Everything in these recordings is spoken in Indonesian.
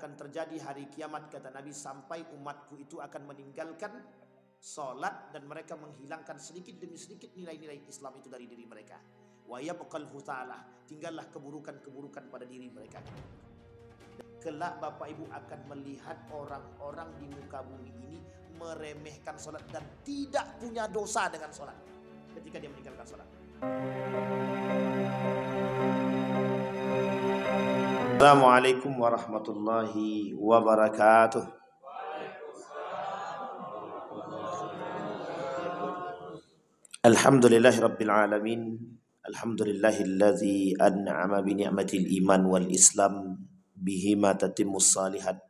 akan terjadi hari kiamat, kata Nabi, sampai umatku itu akan meninggalkan sholat dan mereka menghilangkan sedikit demi sedikit nilai-nilai Islam itu dari diri mereka. Wa yabqal hutalah, tinggallah keburukan-keburukan pada diri mereka. Kelak Bapak Ibu akan melihat orang-orang di muka bumi ini meremehkan sholat dan tidak punya dosa dengan sholat ketika dia meninggalkan sholat. Assalamualaikum warahmatullahi wabarakatuh. Alhamdulillahi rabbil alamin. Alhamdulillahilladzi an'ama bi ni'matil iman wal islam bihima tatimmus salihat.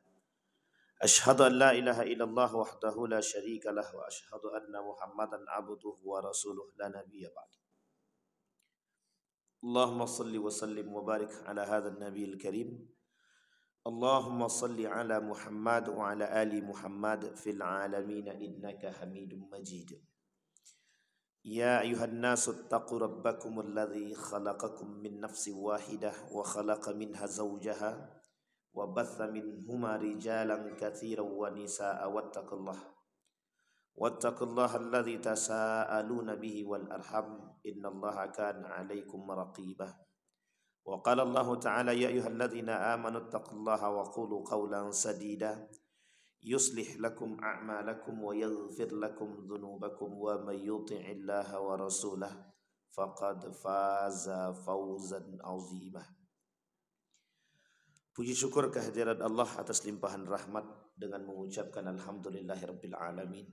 Asyhadu an la ilaha illallah wahdahu la syarika lah wa asyhadu anna Muhammadan abduhu wa rasuluh la nabiyya ba'd. Allahumma salli wa sallim wa barik ala hadzal nabiyil karim. Allahumma salli ala Muhammad wa ala ali Muhammad fil alamin innaka Hamidum Majid. Ya ayuhan nasu taqu rabbakumul ladzi khalaqakum min nafsin wahidah wa khalaqa minha zawjaha wa batha minhuma rijalan katsiran wa nisaa wattaqullaha alladzi tasaaluna bihi wal arham innallaha kana 'alaikum raqibah. Wa qala Allah ta'ala ya ayyuhalladzina amanu taqullaha wa qulu qawlan sadida yuslih lakum a'malakum wa yaghfir lakum dhunubakum wa may yuti'illaha wa rasulahu faqad faza fawzan 'azimah. Puji syukur kehadirat Allah atas limpahan rahmat dengan mengucapkan alhamdulillahirabbil alamin.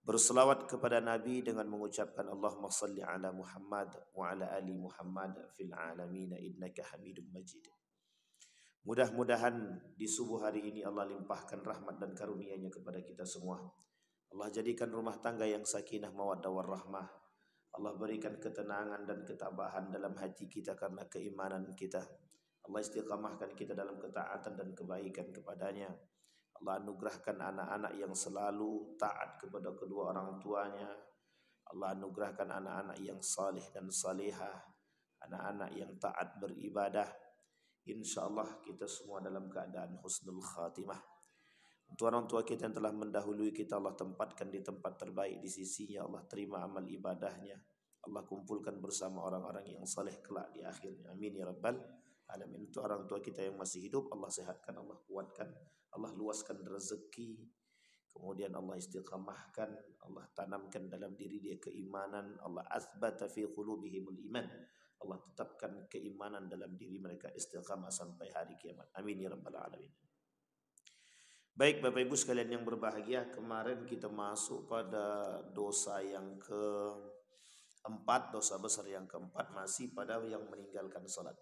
Berselawat kepada Nabi dengan mengucapkan Allahumma salli ala Muhammad wa ala ali Muhammad fil alamin innaka Hamidum Majid. Mudah-mudahan di subuh hari ini Allah limpahkan rahmat dan karunia-Nya kepada kita semua. Allah jadikan rumah tangga yang sakinah mawaddah warahmah. Allah berikan ketenangan dan ketabahan dalam hati kita karena keimanan kita. Allah istiqamahkan kita dalam ketaatan dan kebaikan kepadanya. Allah anugerahkan anak-anak yang selalu taat kepada kedua orang tuanya. Allah anugerahkan anak-anak yang saleh dan salihah, anak-anak yang taat beribadah. InsyaAllah kita semua dalam keadaan husnul khatimah. Untuk orang tua kita yang telah mendahului kita, Allah tempatkan di tempat terbaik di sisinya. Allah terima amal ibadahnya. Allah kumpulkan bersama orang-orang yang saleh kelak di akhirnya. Amin ya rabbal alamin. Untuk orang tua kita yang masih hidup, Allah sehatkan, Allah kuatkan, Allah luaskan rezeki, kemudian Allah istiqamahkan, Allah tanamkan dalam diri dia keimanan, Allah athbata fi qulubihimul iman, Allah tetapkan keimanan dalam diri mereka istiqamah sampai hari kiamat. Amin ya rabbal alamin. Baik Bapak Ibu sekalian yang berbahagia, kemarin kita masuk pada dosa yang keempat, dosa besar yang keempat, masih pada yang meninggalkan salat.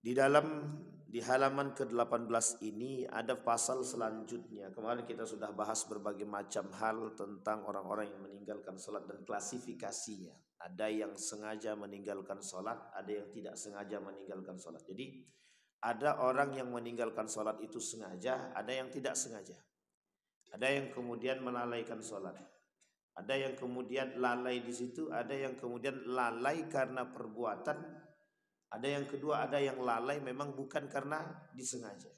Di halaman ke-18 ini ada pasal selanjutnya. Kemarin kita sudah bahas berbagai macam hal tentang orang-orang yang meninggalkan salat dan klasifikasinya. Ada yang sengaja meninggalkan salat, ada yang tidak sengaja meninggalkan salat. Jadi ada orang yang meninggalkan salat itu sengaja, ada yang tidak sengaja. Ada yang kemudian melalaikan salat. Ada yang kemudian lalai di situ, ada yang kemudian lalai karena perbuatan. Ada yang kedua, ada yang lalai memang bukan karena disengaja.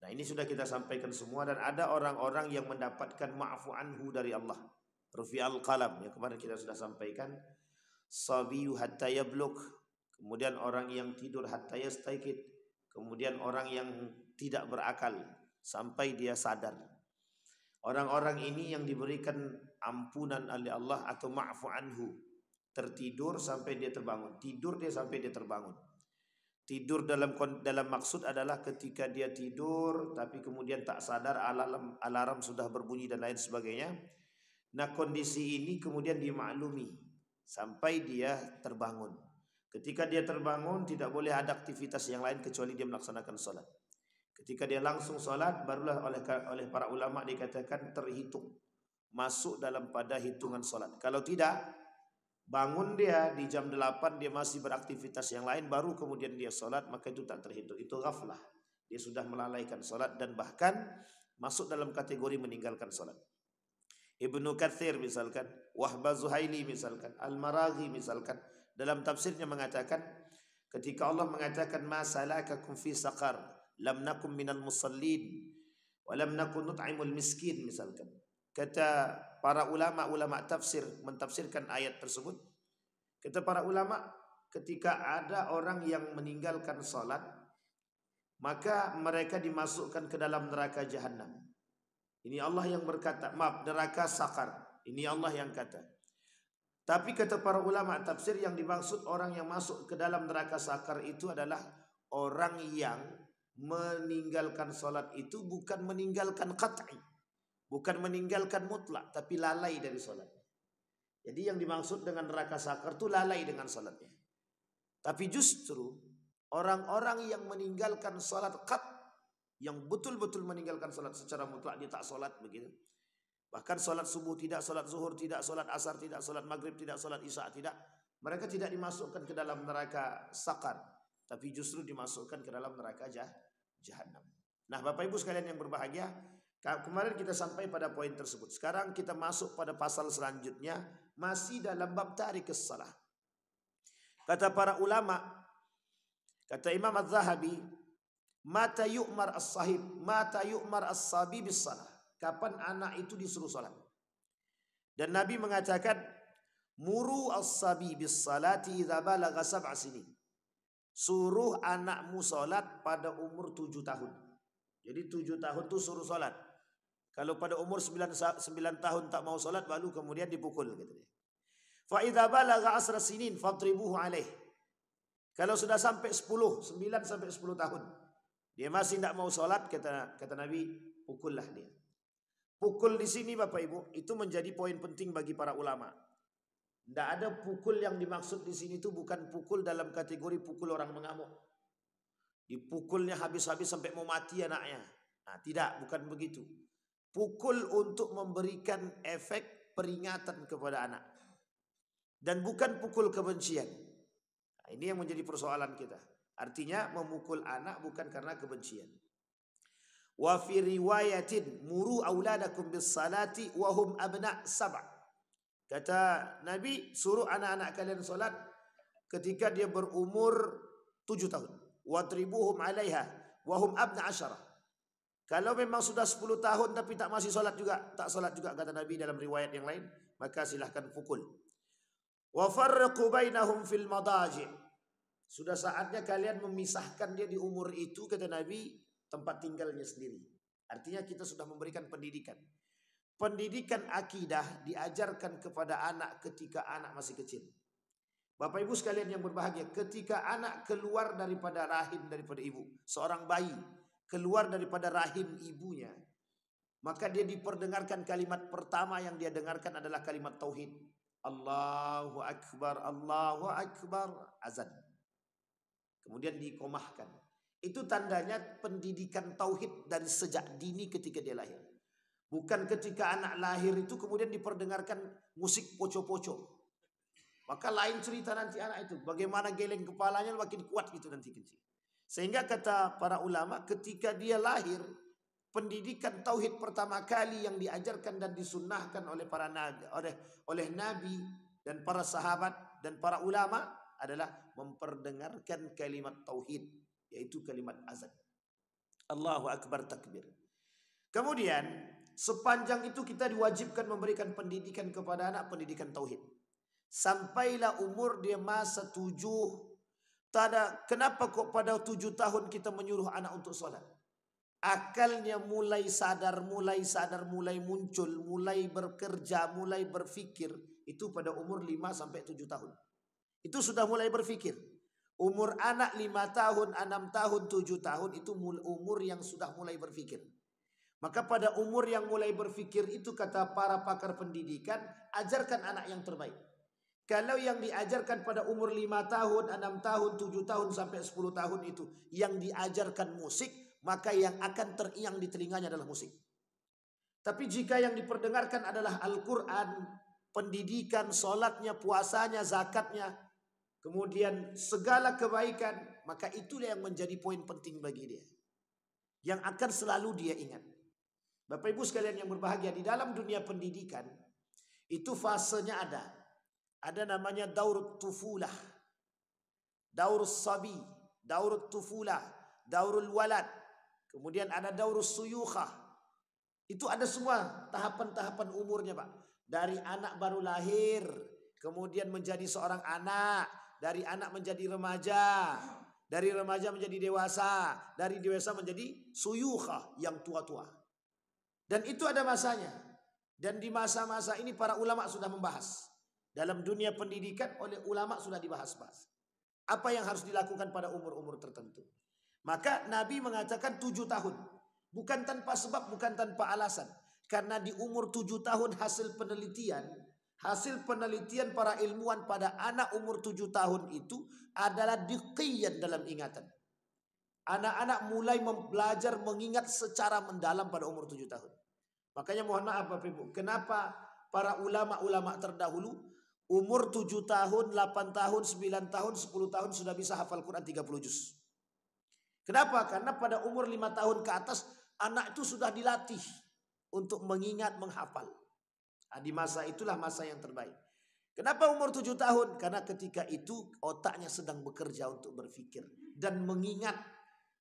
Nah ini sudah kita sampaikan semua. Dan ada orang-orang yang mendapatkan ma'fu anhu dari Allah. Rufi'al qalam, yang kemarin kita sudah sampaikan. Sabiyu hatta yabluk. Kemudian orang yang tidur hatta yastaikid. Kemudian orang yang tidak berakal sampai dia sadar. Orang-orang ini yang diberikan ampunan oleh Allah atau ma'fu anhu. Tertidur sampai dia terbangun, tidur dia sampai dia terbangun. Tidur dalam maksud adalah ketika dia tidur tapi kemudian tak sadar alarm sudah berbunyi dan lain sebagainya. Nah kondisi ini kemudian dimaklumi sampai dia terbangun. Ketika dia terbangun tidak boleh ada aktivitas yang lain kecuali dia melaksanakan sholat. Ketika dia langsung sholat barulah oleh para ulama dikatakan terhitung masuk dalam pada hitungan sholat. Kalau tidak, bangun dia di jam 8 dia masih beraktivitas yang lain baru kemudian dia sholat, maka itu tak terhitung, itu ghaflah. Dia sudah melalaikan sholat dan bahkan masuk dalam kategori meninggalkan sholat. Ibnu Katsir misalkan, Wahbah Zuhaili misalkan, Al-Maraghi misalkan, dalam tafsirnya mengatakan ketika Allah mengatakan ma salakakum fi saqar, lam nakum minal musallin wa lam nakun nut'imul miskin misalkan. Kata para ulama tafsir mentafsirkan ayat tersebut. Kata para ulama, ketika ada orang yang meninggalkan salat, maka mereka dimasukkan ke dalam neraka jahanam. Ini Allah yang berkata, maaf, neraka sakar. Ini Allah yang kata. Tapi kata para ulama tafsir, yang dimaksud orang yang masuk ke dalam neraka sakar itu adalah orang yang meninggalkan salat itu bukan meninggalkan qat'i, bukan meninggalkan mutlak, tapi lalai dari salat. Jadi yang dimaksud dengan neraka sakar itu lalai dengan salatnya. Tapi justru orang-orang yang meninggalkan salat yang betul-betul meninggalkan salat secara mutlak, dia tak salat begitu. Bahkan salat subuh tidak, salat zuhur tidak, salat asar tidak, salat maghrib tidak, salat isya tidak. Mereka tidak dimasukkan ke dalam neraka sakar, tapi justru dimasukkan ke dalam neraka jahanam. Nah, Bapak Ibu sekalian yang berbahagia, kemarin kita sampai pada poin tersebut. Sekarang kita masuk pada pasal selanjutnya, masih dalam bab tarikus salah. Kata para ulama, kata Imam Az-Zahabi, mata yu'mar as-sahib, mata yu'mar as-sabi bis salah. Kapan anak itu disuruh salat? Dan Nabi mengatakan, muru as-sabi bis salati idza balagha 7 sinin. Suruh anakmu salat pada umur 7 tahun. Jadi 7 tahun itu suruh salat. Kalau pada umur 9 tahun tak mau salat, baru kemudian dipukul gitu. Fa idza balagha 10 sinin fadribuhu alaih. Kalau sudah sampai 9 sampai 10 tahun, dia masih tidak mau salat, kata Nabi, pukullah dia. Pukul di sini Bapak Ibu itu menjadi poin penting bagi para ulama. Tidak ada pukul yang dimaksud di sini itu bukan pukul dalam kategori pukul orang mengamuk. Dipukulnya habis-habis sampai mau mati anaknya. Nah, tidak, bukan begitu. Pukul untuk memberikan efek peringatan kepada anak. Dan bukan pukul kebencian. Nah, ini yang menjadi persoalan kita. Artinya memukul anak bukan karena kebencian. Wa fi riwayatin muru auladakum bis salati wa hum abna 7. Kata Nabi, suruh anak-anak kalian salat ketika dia berumur 7 tahun. Wadribuhum 'alaiha wa hum abna 10. Kalau memang sudah 10 tahun tapi tak masih salat juga, tak salat juga kata Nabi dalam riwayat yang lain, maka silahkan pukul. Wa farriqu bainahum fil madaji'. Sudah saatnya kalian memisahkan dia di umur itu, kata Nabi, tempat tinggalnya sendiri. Artinya kita sudah memberikan pendidikan. Pendidikan akidah diajarkan kepada anak ketika anak masih kecil. Bapak Ibu sekalian yang berbahagia, ketika anak keluar daripada rahim daripada ibu, seorang bayi keluar daripada rahim ibunya, maka dia diperdengarkan kalimat pertama yang dia dengarkan adalah kalimat tauhid. Allahu Akbar, Allahu Akbar, azan. Kemudian dikomahkan. Itu tandanya pendidikan tauhid dari sejak dini ketika dia lahir. Bukan ketika anak lahir itu kemudian diperdengarkan musik poco-poco. Maka lain cerita nanti anak itu. Bagaimana geleng kepalanya makin kuat gitu nanti kecil. Sehingga kata para ulama, ketika dia lahir, pendidikan tauhid pertama kali yang diajarkan dan disunnahkan oleh para nabi, oleh nabi dan para sahabat dan para ulama adalah memperdengarkan kalimat tauhid, yaitu kalimat azan. Allahu Akbar takbir. Kemudian sepanjang itu kita diwajibkan memberikan pendidikan kepada anak, pendidikan tauhid. Sampailah umur dia masa 7. Kenapa kok pada 7 tahun kita menyuruh anak untuk sholat? Akalnya mulai sadar, mulai muncul, mulai bekerja, mulai berfikir. Itu pada umur 5 sampai 7 tahun. Itu sudah mulai berfikir. Umur anak 5 tahun, 6 tahun, 7 tahun itu umur yang sudah mulai berfikir. Maka pada umur yang mulai berfikir itu kata para pakar pendidikan, ajarkan anak yang terbaik. Kalau yang diajarkan pada umur 5 tahun, 6 tahun, 7 tahun sampai 10 tahun itu yang diajarkan musik, maka yang akan teriang di telinganya adalah musik. Tapi jika yang diperdengarkan adalah Al-Quran, pendidikan, sholatnya, puasanya, zakatnya, kemudian segala kebaikan, maka itulah yang menjadi poin penting bagi dia. Yang akan selalu dia ingat. Bapak Ibu sekalian yang berbahagia, di dalam dunia pendidikan, itu fasenya ada. Ada namanya daurut tufulah, daurus sabi, daurut tufulah, daurul walad. Kemudian ada daurus suyukhah. Itu ada semua tahapan-tahapan umurnya, Pak. Dari anak baru lahir, kemudian menjadi seorang anak, dari anak menjadi remaja, dari remaja menjadi dewasa, dari dewasa menjadi suyukhah yang tua-tua. Dan itu ada masanya. Dan di masa-masa ini para ulama sudah membahas. Dalam dunia pendidikan oleh ulama sudah dibahas-bahas. Apa yang harus dilakukan pada umur-umur tertentu. Maka Nabi mengatakan 7 tahun. Bukan tanpa sebab, bukan tanpa alasan. Karena di umur 7 tahun hasil penelitian para ilmuwan pada anak umur 7 tahun itu adalah diqiyan dalam ingatan. Anak-anak mulai belajar mengingat secara mendalam pada umur 7 tahun. Makanya mohon maaf Bapak Ibu, kenapa para ulama-ulama terdahulu umur 7 tahun, 8 tahun, 9 tahun, 10 tahun sudah bisa hafal Quran 30 juz. Kenapa? Karena pada umur 5 tahun ke atas anak itu sudah dilatih untuk mengingat, menghafal. Nah, di masa itulah masa yang terbaik. Kenapa umur 7 tahun? Karena ketika itu otaknya sedang bekerja untuk berpikir dan mengingat.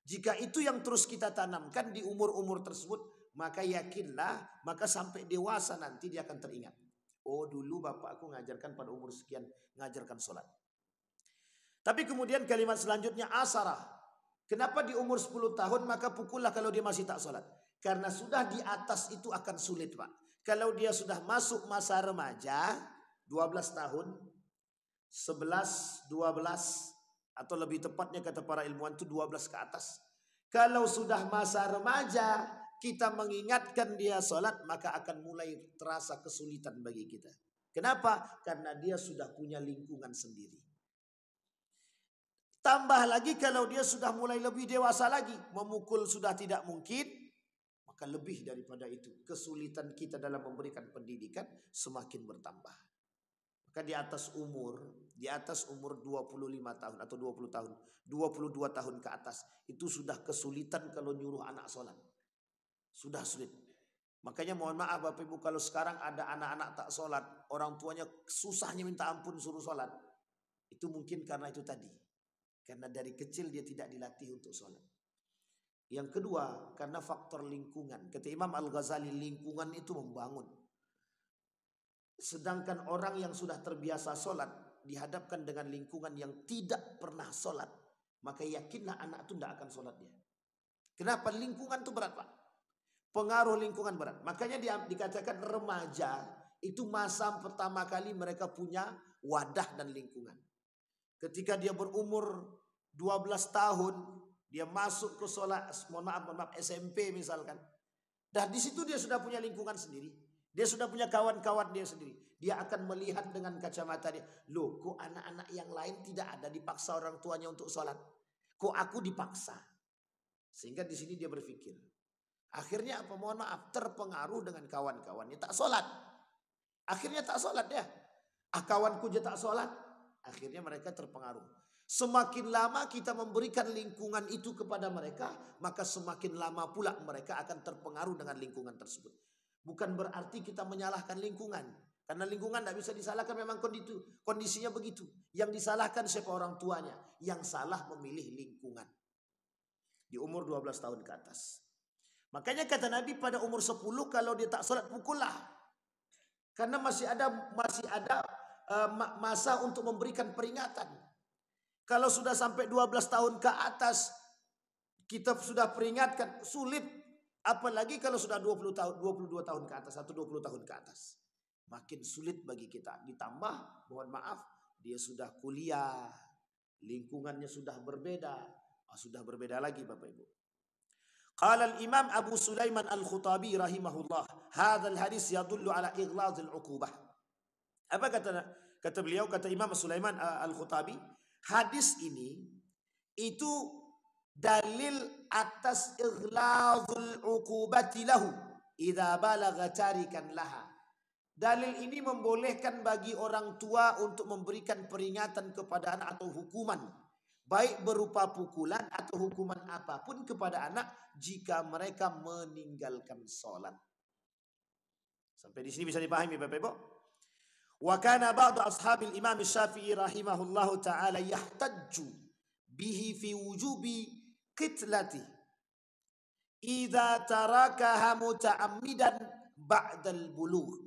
Jika itu yang terus kita tanamkan di umur-umur tersebut, maka yakinlah, maka sampai dewasa nanti dia akan teringat. Oh dulu bapakku ngajarkan pada umur sekian, ngajarkan sholat. Tapi kemudian kalimat selanjutnya asarah. Kenapa di umur 10 tahun maka pukullah kalau dia masih tak sholat? Karena sudah di atas itu akan sulit Pak. Kalau dia sudah masuk masa remaja, 12 tahun, 11, 12, atau lebih tepatnya kata para ilmuwan itu 12 ke atas. Kalau sudah masa remaja, kita mengingatkan dia sholat, maka akan mulai terasa kesulitan bagi kita. Kenapa? Karena dia sudah punya lingkungan sendiri. Tambah lagi kalau dia sudah mulai lebih dewasa lagi, memukul sudah tidak mungkin, maka lebih daripada itu kesulitan kita dalam memberikan pendidikan semakin bertambah. Maka di atas umur 25 tahun atau 20 tahun, 22 tahun ke atas itu sudah kesulitan kalau nyuruh anak sholat. Sudah sulit. Makanya mohon maaf Bapak Ibu kalau sekarang ada anak-anak tak sholat, orang tuanya susahnya minta ampun suruh sholat. Itu mungkin karena itu tadi. Karena dari kecil dia tidak dilatih untuk sholat. Yang kedua, karena faktor lingkungan. Kata Imam Al-Ghazali, lingkungan itu membangun. Sedangkan orang yang sudah terbiasa sholat, dihadapkan dengan lingkungan yang tidak pernah sholat, maka yakinlah anak itu tidak akan sholat dia. Kenapa? Lingkungan itu berat Pak. Pengaruh lingkungan berat. Makanya dikatakan remaja, itu masa pertama kali mereka punya wadah dan lingkungan. Ketika dia berumur 12 tahun, dia masuk ke sholat, mohon maaf SMP misalkan. Dan di situ dia sudah punya lingkungan sendiri. Dia sudah punya kawan-kawan dia sendiri. Dia akan melihat dengan kacamata dia. Loh, kok anak-anak yang lain tidak ada dipaksa orang tuanya untuk sholat? Kok aku dipaksa? Sehingga di sini dia berpikir. Akhirnya apa? Mohon maaf, terpengaruh dengan kawan-kawannya tak sholat. Akhirnya tak sholat dia. Kawanku je tak sholat. Akhirnya mereka terpengaruh. Semakin lama kita memberikan lingkungan itu kepada mereka, maka semakin lama pula mereka akan terpengaruh dengan lingkungan tersebut. Bukan berarti kita menyalahkan lingkungan. Karena lingkungan tidak bisa disalahkan, memang kondisinya begitu. Yang disalahkan siapa? Orang tuanya. Yang salah memilih lingkungan. Di umur 12 tahun ke atas. Makanya kata Nabi pada umur 10 kalau dia tak sholat pukullah. Karena masih ada masa untuk memberikan peringatan. Kalau sudah sampai 12 tahun ke atas kita sudah peringatkan, sulit. Apalagi kalau sudah 20 tahun, 22 tahun ke atas atau 20 tahun ke atas. Makin sulit bagi kita. Ditambah, mohon maaf, dia sudah kuliah, lingkungannya sudah berbeda. Sudah berbeda lagi Bapak Ibu. Qala al-Imam Abu Sulaiman Al-Khutabi rahimahullah, hadzal hadis yadullu ala ighlazil uqubah. Apa kata beliau, kata Imam Sulaiman Al-Khutabi, hadis ini itu dalil atas ighlazul uqubati lahu idza balagha tarikan laha. Dalil ini membolehkan bagi orang tua untuk memberikan peringatan kepada anak atau hukuman, baik berupa pukulan atau hukuman apapun kepada anak jika mereka meninggalkan sholat. Sampai di sini bisa dipahami Bapak Ibu? Wa kana ba'du ashabil Imam Syafi'i rahimahullahu taala yahtajju bihi fi wujubi qitlati. idza tarakaha muta'ammidan ba'dal bulugh.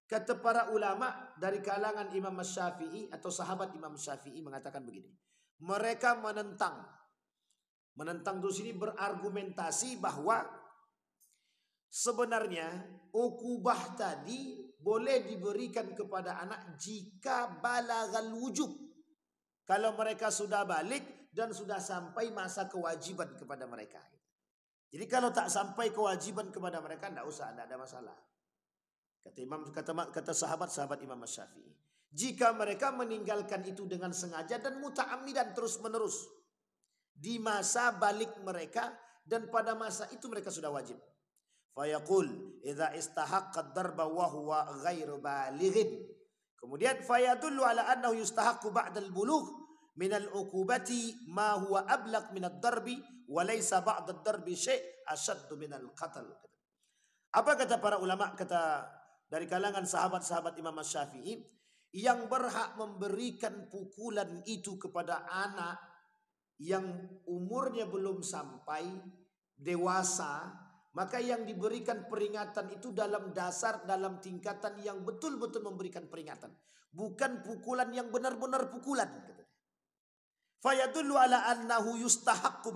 Kata para ulama dari kalangan Imam Syafi'i atau sahabat Imam Syafi'i mengatakan begini. Mereka menentang di sini berargumentasi bahwa sebenarnya ukubah tadi boleh diberikan kepada anak jika balagal wujub. Kalau mereka sudah balik dan sudah sampai masa kewajiban kepada mereka. Jadi kalau tak sampai kewajiban kepada mereka tidak usah, tidak ada masalah. Kata sahabat Imam Syafi'i. Jika mereka meninggalkan itu dengan sengaja dan muta'ammidan terus menerus di masa balik mereka dan pada masa itu mereka sudah wajib. Fayaqul idza istahaqqa ad-darba wa huwa ghairu balighin. Kemudian fayadullu ala annahu yustahaqqu ba'da al-bulugh min al-uqubati ma huwa ablaq min ad-darbi wa laysa ba'da ad-darbi syai' ashaddu min al-qatl. Apa kata para ulama, kata dari kalangan sahabat-sahabat Imam Syafi'i, yang berhak memberikan pukulan itu kepada anak yang umurnya belum sampai dewasa, maka yang diberikan peringatan itu dalam tingkatan yang betul-betul memberikan peringatan, bukan pukulan yang benar-benar pukulan. Fayadullu ala annahu yustahaqqu.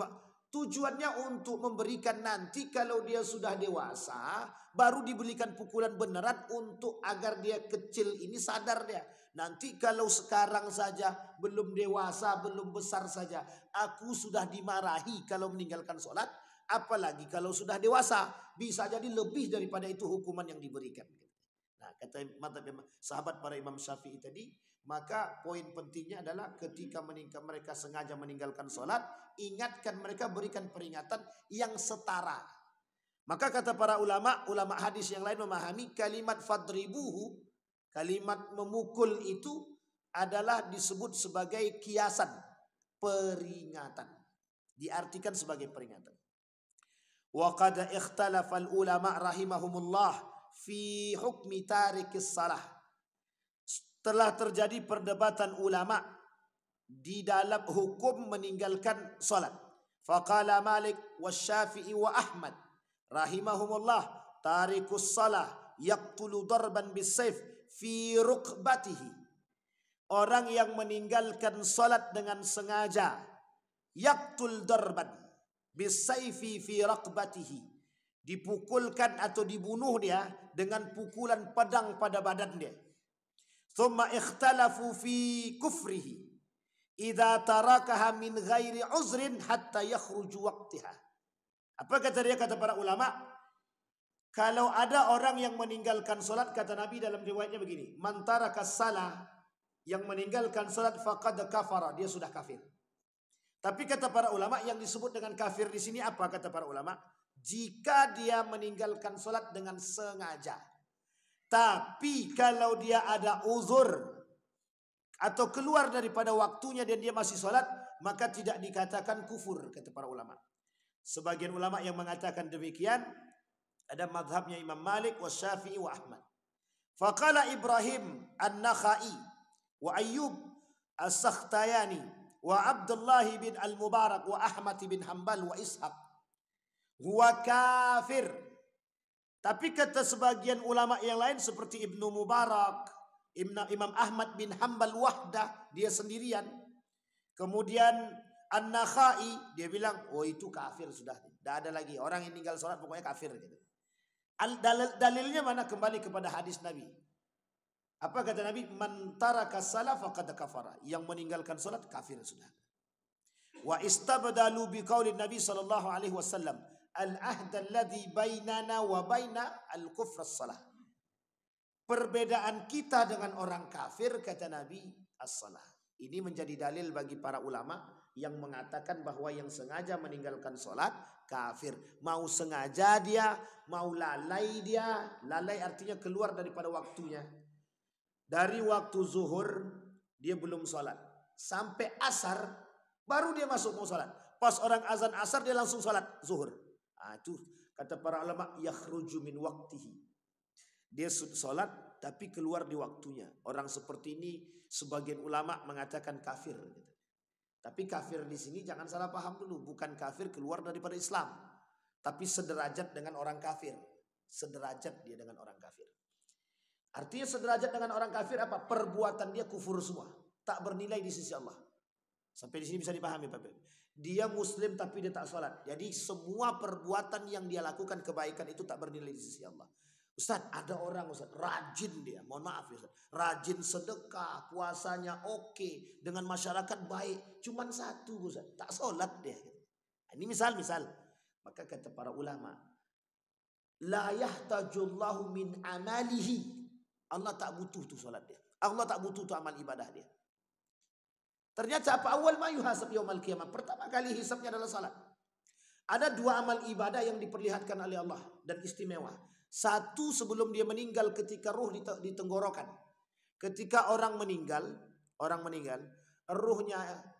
Tujuannya untuk memberikan nanti kalau dia sudah dewasa baru diberikan pukulan beneran untuk agar dia kecil ini sadar dia. Nanti kalau sekarang saja belum dewasa, belum besar saja aku sudah dimarahi kalau meninggalkan sholat, apalagi kalau sudah dewasa, bisa jadi lebih daripada itu hukuman yang diberikan. Nah, kata sahabat para Imam Syafi'i tadi, maka poin pentingnya adalah ketika mereka sengaja meninggalkan sholat, ingatkan mereka, berikan peringatan yang setara. Maka kata para ulama hadis yang lain memahami kalimat fadribuhu, kalimat memukul itu adalah disebut sebagai kiasan, peringatan. Diartikan sebagai peringatan. Wa qad ikhtalafa al-ulama rahimahumullah fi hukmi tarikis salah. Telah terjadi perdebatan ulama di dalam hukum meninggalkan salat. Faqala Malik wa Syafi'i wa Ahmad rahimahumullah tarikus salah yaqtulu darban bisayf fi rukbatihi. Orang yang meninggalkan salat dengan sengaja, yaqtul darban bisayfi fi raqbatihi, dipukulkan atau dibunuh dia dengan pukulan pedang pada badan dia. Thumma ikhtalafu fi kufrihi idza tarakaha min ghairi uzrin hatta yakhruju waqtiha. Apa kata dia, kata para ulama, kalau ada orang yang meninggalkan salat, kata Nabi dalam riwayatnya begini, man taraka salah, yang meninggalkan salat faqad kafara, dia sudah kafir. Tapi kata para ulama yang disebut dengan kafir di sini apa, kata para ulama? Jika dia meninggalkan salat dengan sengaja. Tapi kalau dia ada uzur atau keluar daripada waktunya dan dia masih salat, maka tidak dikatakan kufur, kata para ulama. Sebagian ulama yang mengatakan demikian, ada madhabnya Imam Malik wa Syafi'i wa Ahmad. Faqala Ibrahim an-Nakhai wa Ayyub as-Sakhtayani wa Abdullah bin al-Mubarak wa Ahmad bin Hanbal wa Ishaq huwa kafir. Tapi kata sebagian ulama yang lain seperti Ibnu Mubarak, Imam Ahmad bin Hanbal wahdah, dia sendirian. Kemudian An-Nakhai, dia bilang, oh itu kafir sudah. Tidak ada lagi. Orang yang tinggal sholat pokoknya kafir. Gitu. Dalilnya mana? Kembali kepada hadis Nabi. Apa kata Nabi? Man taraka salah faqad kafara. Yang meninggalkan sholat kafir sudah. Wa istabdalu biqaulin Nabi sallallahu alaihi wasallam, al-ahd alladhi bainana wa baina al-kufr as-salah. Perbedaan kita dengan orang kafir, kata Nabi, as-salah. Ini menjadi dalil bagi para ulama yang mengatakan bahwa yang sengaja meninggalkan sholat kafir. Mau sengaja dia, mau lalai dia. Lalai artinya keluar daripada waktunya. Dari waktu zuhur dia belum sholat, sampai asar baru dia masuk mau sholat. Pas orang azan asar dia langsung sholat zuhur. Itu kata para ulama yakhruju min waqtihi. Dia sholat tapi keluar di waktunya. Orang seperti ini sebagian ulama mengatakan kafir. Tapi kafir di sini jangan salah paham dulu, bukan kafir keluar daripada Islam. tapi sederajat dengan orang kafir. Sederajat dia dengan orang kafir. Artinya sederajat dengan orang kafir apa? Perbuatan dia kufur semua, tak bernilai di sisi Allah. Sampai di sini bisa dipahami Bapak. Dia muslim tapi dia tak sholat. Jadi semua perbuatan yang dia lakukan kebaikan itu tak bernilai di sisi Allah. Ustaz, ada orang Ustaz, rajin dia, mohon maaf ya Ustaz, rajin sedekah, puasanya oke, dengan masyarakat baik, cuman satu Ustaz, tak sholat dia. Ini misal. Maka kata para ulama, la yahtajullahu min amalihi. Allah tak butuh tu sholat dia. Allah tak butuh tu amal ibadah dia. Ternyata apa? Awal ma yuhasab yaumal qiyamah. Pertama kali hisabnya adalah salat. Ada dua amal ibadah yang diperlihatkan oleh Allah dan istimewa. Satu sebelum dia meninggal ketika ruh di tenggorokan. Ketika orang meninggal,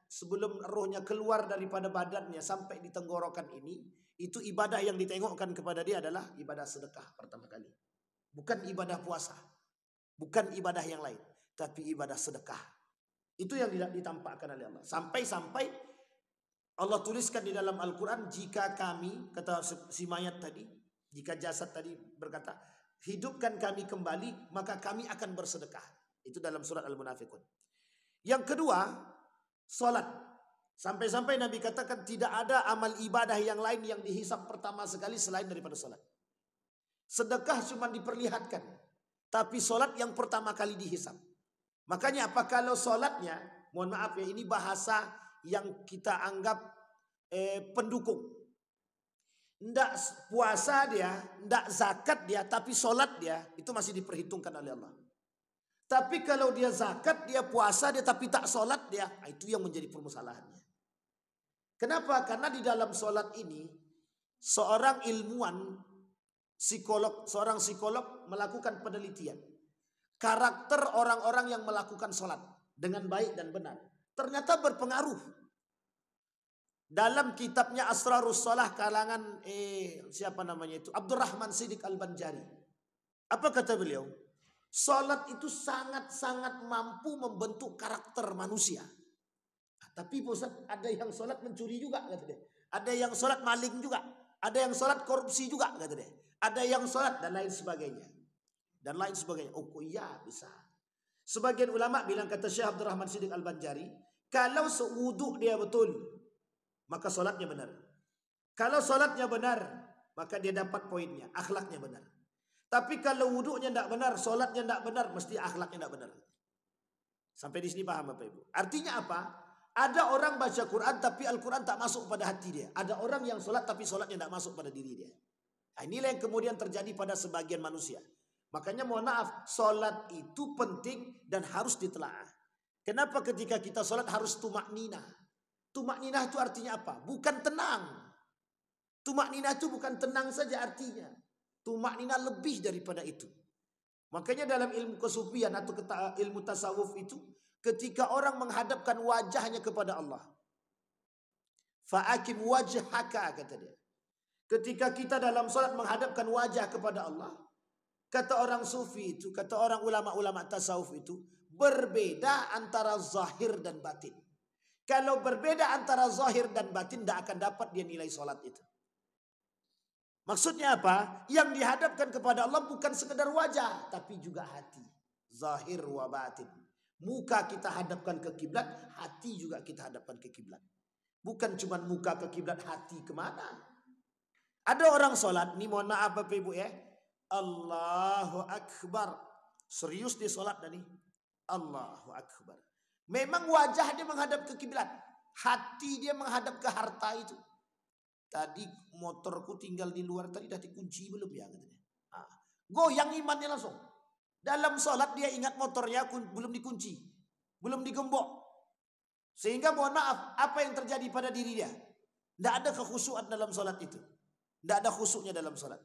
sebelum ruhnya keluar daripada badannya sampai di tenggorokan ini, itu ibadah yang ditengokkan kepada dia adalah ibadah sedekah pertama kali. Bukan ibadah puasa, bukan ibadah yang lain, tapi ibadah sedekah. Itu yang ditampakkan oleh Allah. Sampai-sampai Allah tuliskan di dalam Al-Quran, jika kami, kata si mayat tadi, jika jasad tadi berkata, hidupkan kami kembali, maka kami akan bersedekah. Itu dalam surat Al-Munafiqun. Yang kedua, salat. Sampai-sampai Nabi katakan tidak ada amal ibadah yang lain yang dihisab pertama sekali selain daripada salat. Sedekah cuma diperlihatkan, tapi salat yang pertama kali dihisab. Makanya apa kalau solatnya, mohon maaf ya, ini bahasa yang kita anggap pendukung. Ndak puasa dia, ndak zakat dia, tapi solat dia, itu masih diperhitungkan oleh Allah. Tapi kalau dia zakat, dia puasa dia, tapi tak solat dia, itu yang menjadi permasalahannya. Kenapa? Karena di dalam solat ini, seorang ilmuwan, seorang psikolog melakukan penelitian. Karakter orang-orang yang melakukan sholat dengan baik dan benar ternyata berpengaruh. Dalam kitabnya Asrarus Shalah kalangan Abdurrahman Siddiq Al-Banjari. Apa kata beliau? Sholat itu sangat-sangat mampu membentuk karakter manusia. Tapi Ustaz, ada yang sholat mencuri juga kata dia. Ada yang sholat maling juga. Ada yang sholat korupsi juga kata dia. Ada yang sholat dan lain sebagainya. Oh iya bisa. Sebagian ulama bilang, kata Syekh Abdurrahman Siddiq Al-Banjari, kalau sewuduk dia betul, maka solatnya benar. Kalau solatnya benar, maka dia dapat poinnya, akhlaknya benar. Tapi kalau wuduknya tidak benar, solatnya tidak benar, mesti akhlaknya tidak benar. Sampai di sini paham Bapak Ibu? Artinya apa? Ada orang baca Quran tapi Al-Quran tak masuk pada hati dia. Ada orang yang solat tapi solatnya tidak masuk pada diri dia. Nah, inilah yang kemudian terjadi pada sebagian manusia. Makanya mohon maaf, solat itu penting dan harus ditelaah. Kenapa ketika kita solat harus tumakninah? Tumakninah itu artinya apa? Bukan tenang. Tumakninah itu bukan tenang saja artinya. Tumakninah lebih daripada itu. Makanya dalam ilmu kesufian atau ilmu tasawuf itu, ketika orang menghadapkan wajahnya kepada Allah, fa'akim wajhaka kata dia. Ketika kita dalam solat menghadapkan wajah kepada Allah, kata orang sufi itu, kata orang ulama-ulama tasawuf itu, berbeda antara zahir dan batin. Kalau berbeda antara zahir dan batin, tidak akan dapat dia nilai solat itu. Maksudnya apa? Yang dihadapkan kepada Allah bukan sekedar wajah, tapi juga hati. Zahir wa batin. Muka kita hadapkan ke kiblat, hati juga kita hadapkan ke kiblat. Bukan cuma muka ke kiblat, hati kemana? Ada orang solat, ini mohon maaf Bapak Ibu ya, Allahu Akbar. Serius dia solat tadi. Allahu Akbar. Memang wajah dia menghadap ke kiblat, hati dia menghadap ke harta itu. Tadi motorku tinggal di luar, tadi dah dikunci belum ya katanya. Goyang imannya langsung. Dalam solat dia ingat motornya belum dikunci, belum digembok. Sehingga mohon maaf, apa yang terjadi pada diri dia? Tidak ada kekhusyuan dalam solat itu. Tidak ada khusyuknya dalam solat.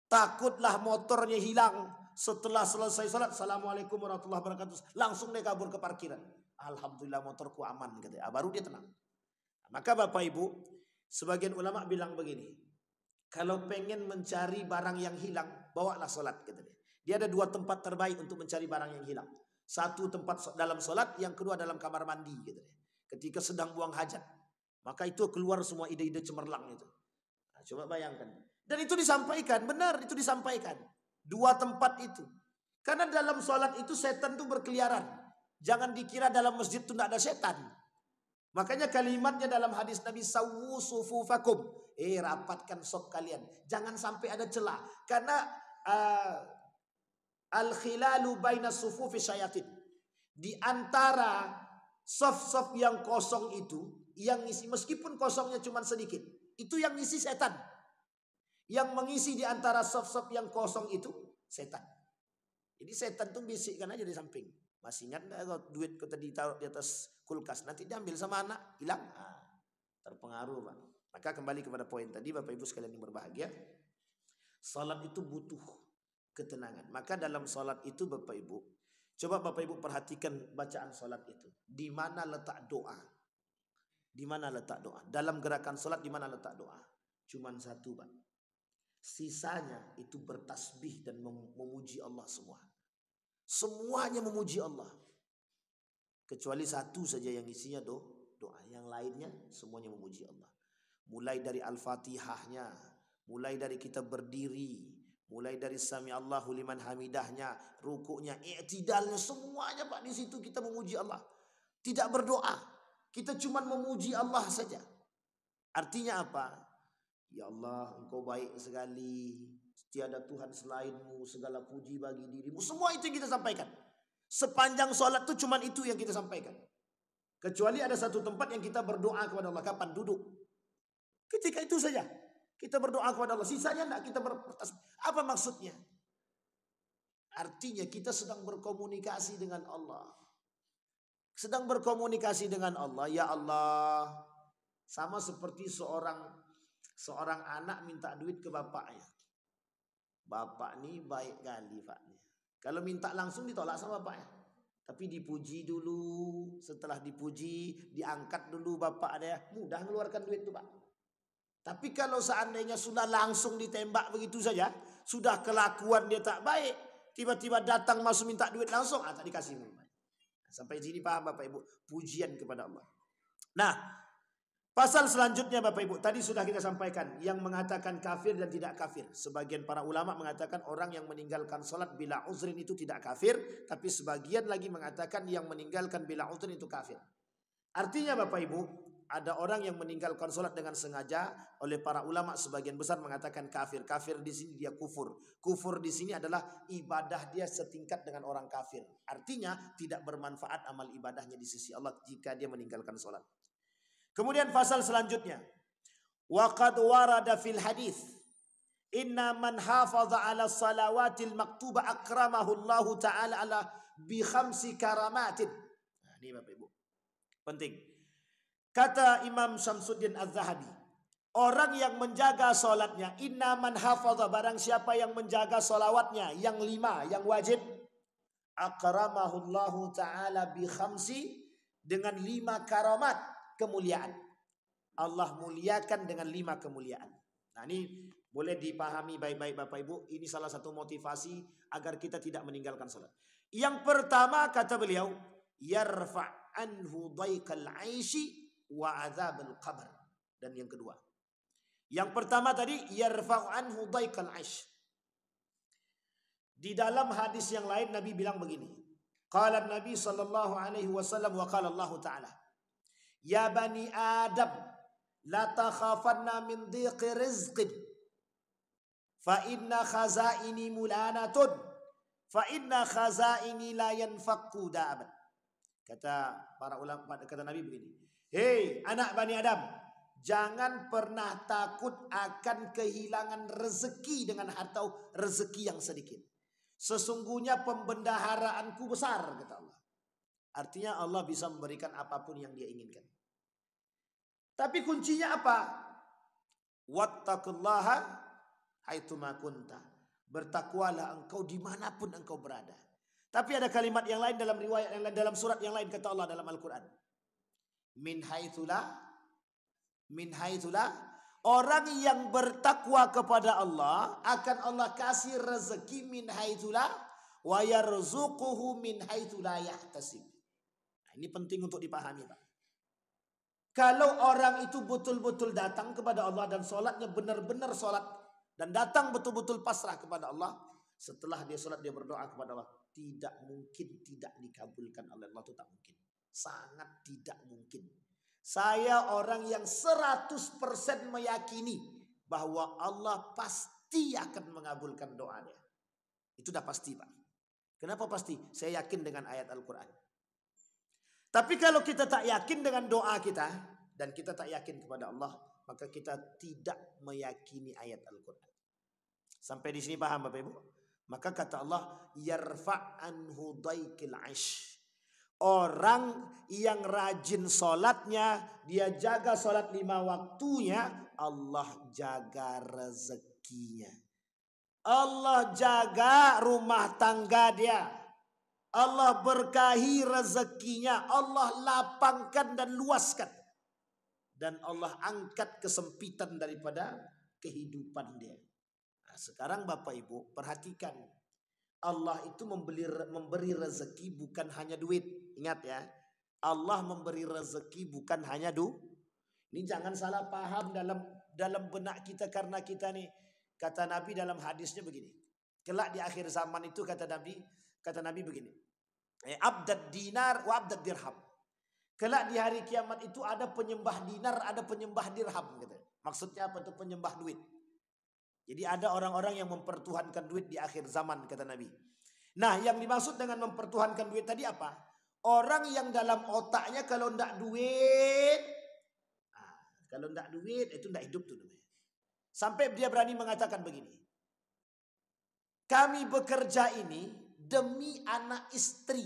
Takutlah motornya hilang. Setelah selesai salat, Assalamualaikum warahmatullahi wabarakatuh, langsung dia kabur ke parkiran. Alhamdulillah motorku aman katanya. Baru dia tenang. Maka Bapak Ibu, sebagian ulama bilang begini, kalau pengen mencari barang yang hilang, bawalah salat katanya. Dia ada dua tempat terbaik untuk mencari barang yang hilang. Satu tempat dalam salat, yang kedua dalam kamar mandi katanya. Ketika sedang buang hajat, maka itu keluar semua ide-ide cemerlang itu. Coba bayangkan. Dan itu disampaikan, benar itu disampaikan. Dua tempat itu. Karena dalam sholat itu setan itu berkeliaran. Jangan dikira dalam masjid itu tidak ada setan. Makanya kalimatnya dalam hadis Nabi, sawu sufufakum. Rapatkan sop kalian. Jangan sampai ada celah. Karena al-khilalu baina sufufi syayatin. Di antara sof-sof yang kosong itu, yang ngisi, meskipun kosongnya cuma sedikit, itu yang ngisi setan. Yang mengisi di antara sof-sof yang kosong itu setan. Jadi setan tuh bisikkan aja di samping. Masih ingat nggak kalau duit kita ditaruh di atas kulkas, nanti diambil sama anak, hilang, terpengaruh Pak. Maka kembali kepada poin tadi, Bapak Ibu sekalian yang berbahagia, salat itu butuh ketenangan. Maka dalam salat itu Bapak Ibu, coba Bapak Ibu perhatikan bacaan salat itu. Di mana letak doa? Di mana letak doa? Dalam gerakan salat di mana letak doa? Cuman satu Pak. Sisanya itu bertasbih dan memuji Allah semua. Semuanya memuji Allah. Kecuali satu saja yang isinya doa. Yang lainnya semuanya memuji Allah. Mulai dari Al-Fatihahnya, mulai dari kita berdiri, mulai dari Sami Allahu liman hamidahnya, rukuknya, i'tidalnya, semuanya Pak di situ kita memuji Allah. Tidak berdoa. Kita cuma memuji Allah saja. Artinya apa? Ya Allah, Engkau baik sekali. Tiada Tuhan selainmu, segala puji bagi dirimu. Semua itu yang kita sampaikan. Sepanjang sholat itu cuma itu yang kita sampaikan. Kecuali ada satu tempat yang kita berdoa kepada Allah. Kapan? Duduk. Ketika itu saja kita berdoa kepada Allah. Sisanya tidak kita bertasbih. Apa maksudnya? Artinya kita sedang berkomunikasi dengan Allah. Sedang berkomunikasi dengan Allah. Ya Allah. Sama seperti seorang anak minta duit ke bapaknya. Bapak nih baik kali Pak. Kalau minta langsung ditolak sama bapaknya. Tapi dipuji dulu. Setelah dipuji, diangkat dulu bapak dia. Mudah mengeluarkan duit tuh Pak. Tapi kalau seandainya sudah langsung ditembak begitu saja, sudah kelakuan dia tak baik, tiba-tiba datang masuk minta duit langsung, tak dikasih. Sampai sini paham Bapak Ibu? Pujian kepada Allah. Nah, pasal selanjutnya Bapak Ibu, tadi sudah kita sampaikan yang mengatakan kafir dan tidak kafir. Sebagian para ulama mengatakan orang yang meninggalkan sholat bila uzrin itu tidak kafir, tapi sebagian lagi mengatakan yang meninggalkan bila uzrin itu kafir. Artinya Bapak Ibu, ada orang yang meninggalkan sholat dengan sengaja, oleh para ulama sebagian besar mengatakan kafir. Kafir di sini dia kufur. Kufur di sini adalah ibadah dia setingkat dengan orang kafir. Artinya tidak bermanfaat amal ibadahnya di sisi Allah jika dia meninggalkan sholat. Kemudian pasal selanjutnya, waqad warada fil hadis, inna man hafaza ala salawatil maktuba akramahu Allah taala ala bi khamsi karamatin. Nah, ini Bapak Ibu. Penting. Kata Imam Syamsuddin Az-Zahabi, orang yang menjaga solatnya, inna man hafaza, barang siapa yang menjaga solawatnya, yang 5, yang wajib, akramahullahu ta'ala bi khamsi, dengan 5 karamat, kemuliaan. Allah muliakan dengan 5 kemuliaan. Nah ini boleh dipahami baik-baik Bapak Ibu, ini salah satu motivasi agar kita tidak meninggalkan solat. Yang pertama kata beliau, yarfa' anhu daikal aishi wa adzabul qabr. Dan yang kedua, yang pertama tadi yarfa'u anhu daikal aish. Di dalam hadis yang lain Nabi bilang begini, qala Nabi sallallahu alaihi wasallam wa qala Allah taala, ya bani adam la takhafanna min dhiqi rizqin fa inna khazaini mulanatun fa inna khazaini la yanfaqu da'aban. Kata para ulama, kata Nabi begini, hei anak Bani Adam, jangan pernah takut akan kehilangan rezeki dengan atau rezeki yang sedikit. Sesungguhnya pembendaharaanku besar, kata Allah. Artinya Allah bisa memberikan apapun yang dia inginkan. Tapi kuncinya apa? Wattaqullaha haitsuma kunta. Bertakwalah engkau dimanapun engkau berada. Tapi ada kalimat yang lain dalam riwayat yang lain, dalam surat yang lain kata Allah dalam Al-Quran. Min haitsulah, orang yang bertakwa kepada Allah akan Allah kasih rezeki min haitsulah wa yarzuquhu min haitsu la yahtasib. Nah, ini penting untuk dipahami Pak. Kalau orang itu betul-betul datang kepada Allah dan sholatnya benar-benar sholat dan datang betul-betul pasrah kepada Allah, setelah dia sholat dia berdoa kepada Allah, tidak mungkin tidak dikabulkan oleh Allah, itu tak mungkin. Sangat tidak mungkin. Saya orang yang 100% meyakini bahwa Allah pasti akan mengabulkan doanya. Itu dah pasti, Pak. Kenapa pasti? Saya yakin dengan ayat Al-Quran. Tapi kalau kita tak yakin dengan doa kita dan kita tak yakin kepada Allah, maka kita tidak meyakini ayat Al-Quran. Sampai di sini paham Bapak Ibu? Maka kata Allah, yarfa' anhu daikil aish. Orang yang rajin sholatnya, dia jaga sholat 5 waktunya, Allah jaga rezekinya. Allah jaga rumah tangga dia. Allah berkahi rezekinya. Allah lapangkan dan luaskan. Dan Allah angkat kesempitan daripada kehidupan dia. Nah, sekarang Bapak Ibu perhatikan. Allah itu memberi rezeki bukan hanya duit. Ingat ya. Allah memberi rezeki bukan hanya duit. Ini jangan salah paham dalam benak kita, karena kita nih, kata Nabi dalam hadisnya begini. Kelak di akhir zaman itu kata Nabi begini. Abdad dinar wa abdad dirham. Kelak di hari kiamat itu ada penyembah dinar, ada penyembah dirham. Gitu. Maksudnya apa itu penyembah duit? Jadi ada orang-orang yang mempertuhankan duit di akhir zaman, kata Nabi. Nah, yang dimaksud dengan mempertuhankan duit tadi apa? Orang yang dalam otaknya kalau ndak duit, kalau ndak duit itu ndak hidup tuh namanya. Sampai dia berani mengatakan begini. Kami bekerja ini demi anak istri,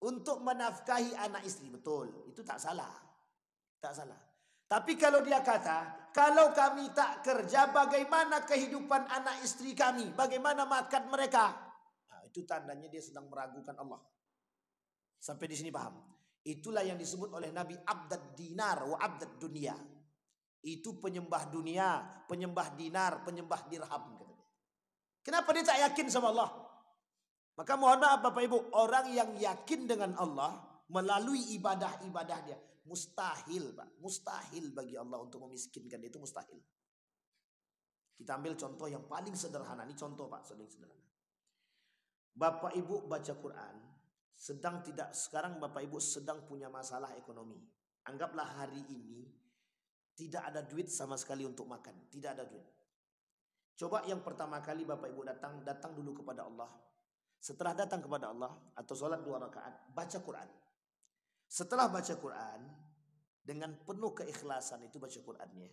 untuk menafkahi anak istri. Betul, itu tak salah. Tak salah. Tapi kalau dia kata, kalau kami tak kerja, bagaimana kehidupan anak istri kami? Bagaimana makan mereka? Nah, itu tandanya dia sedang meragukan Allah. Sampai di sini paham? Itulah yang disebut oleh Nabi abdad dinar wa abdad dunia. Itu penyembah dunia, penyembah dinar, penyembah dirham. Kenapa dia tak yakin sama Allah? Maka mohon maaf Bapak Ibu, orang yang yakin dengan Allah melalui ibadah-ibadah dia, mustahil Pak, mustahil bagi Allah untuk memiskinkan dia, itu mustahil. Kita ambil contoh yang paling sederhana, ini contoh Pak, paling sederhana. Bapak Ibu baca Quran, sekarang Bapak Ibu sedang punya masalah ekonomi. Anggaplah hari ini tidak ada duit sama sekali untuk makan, tidak ada duit. Coba yang pertama kali Bapak Ibu datang dulu kepada Allah. Setelah datang kepada Allah atau sholat 2 rakaat, baca Quran. Setelah baca Quran, dengan penuh keikhlasan itu baca Qurannya.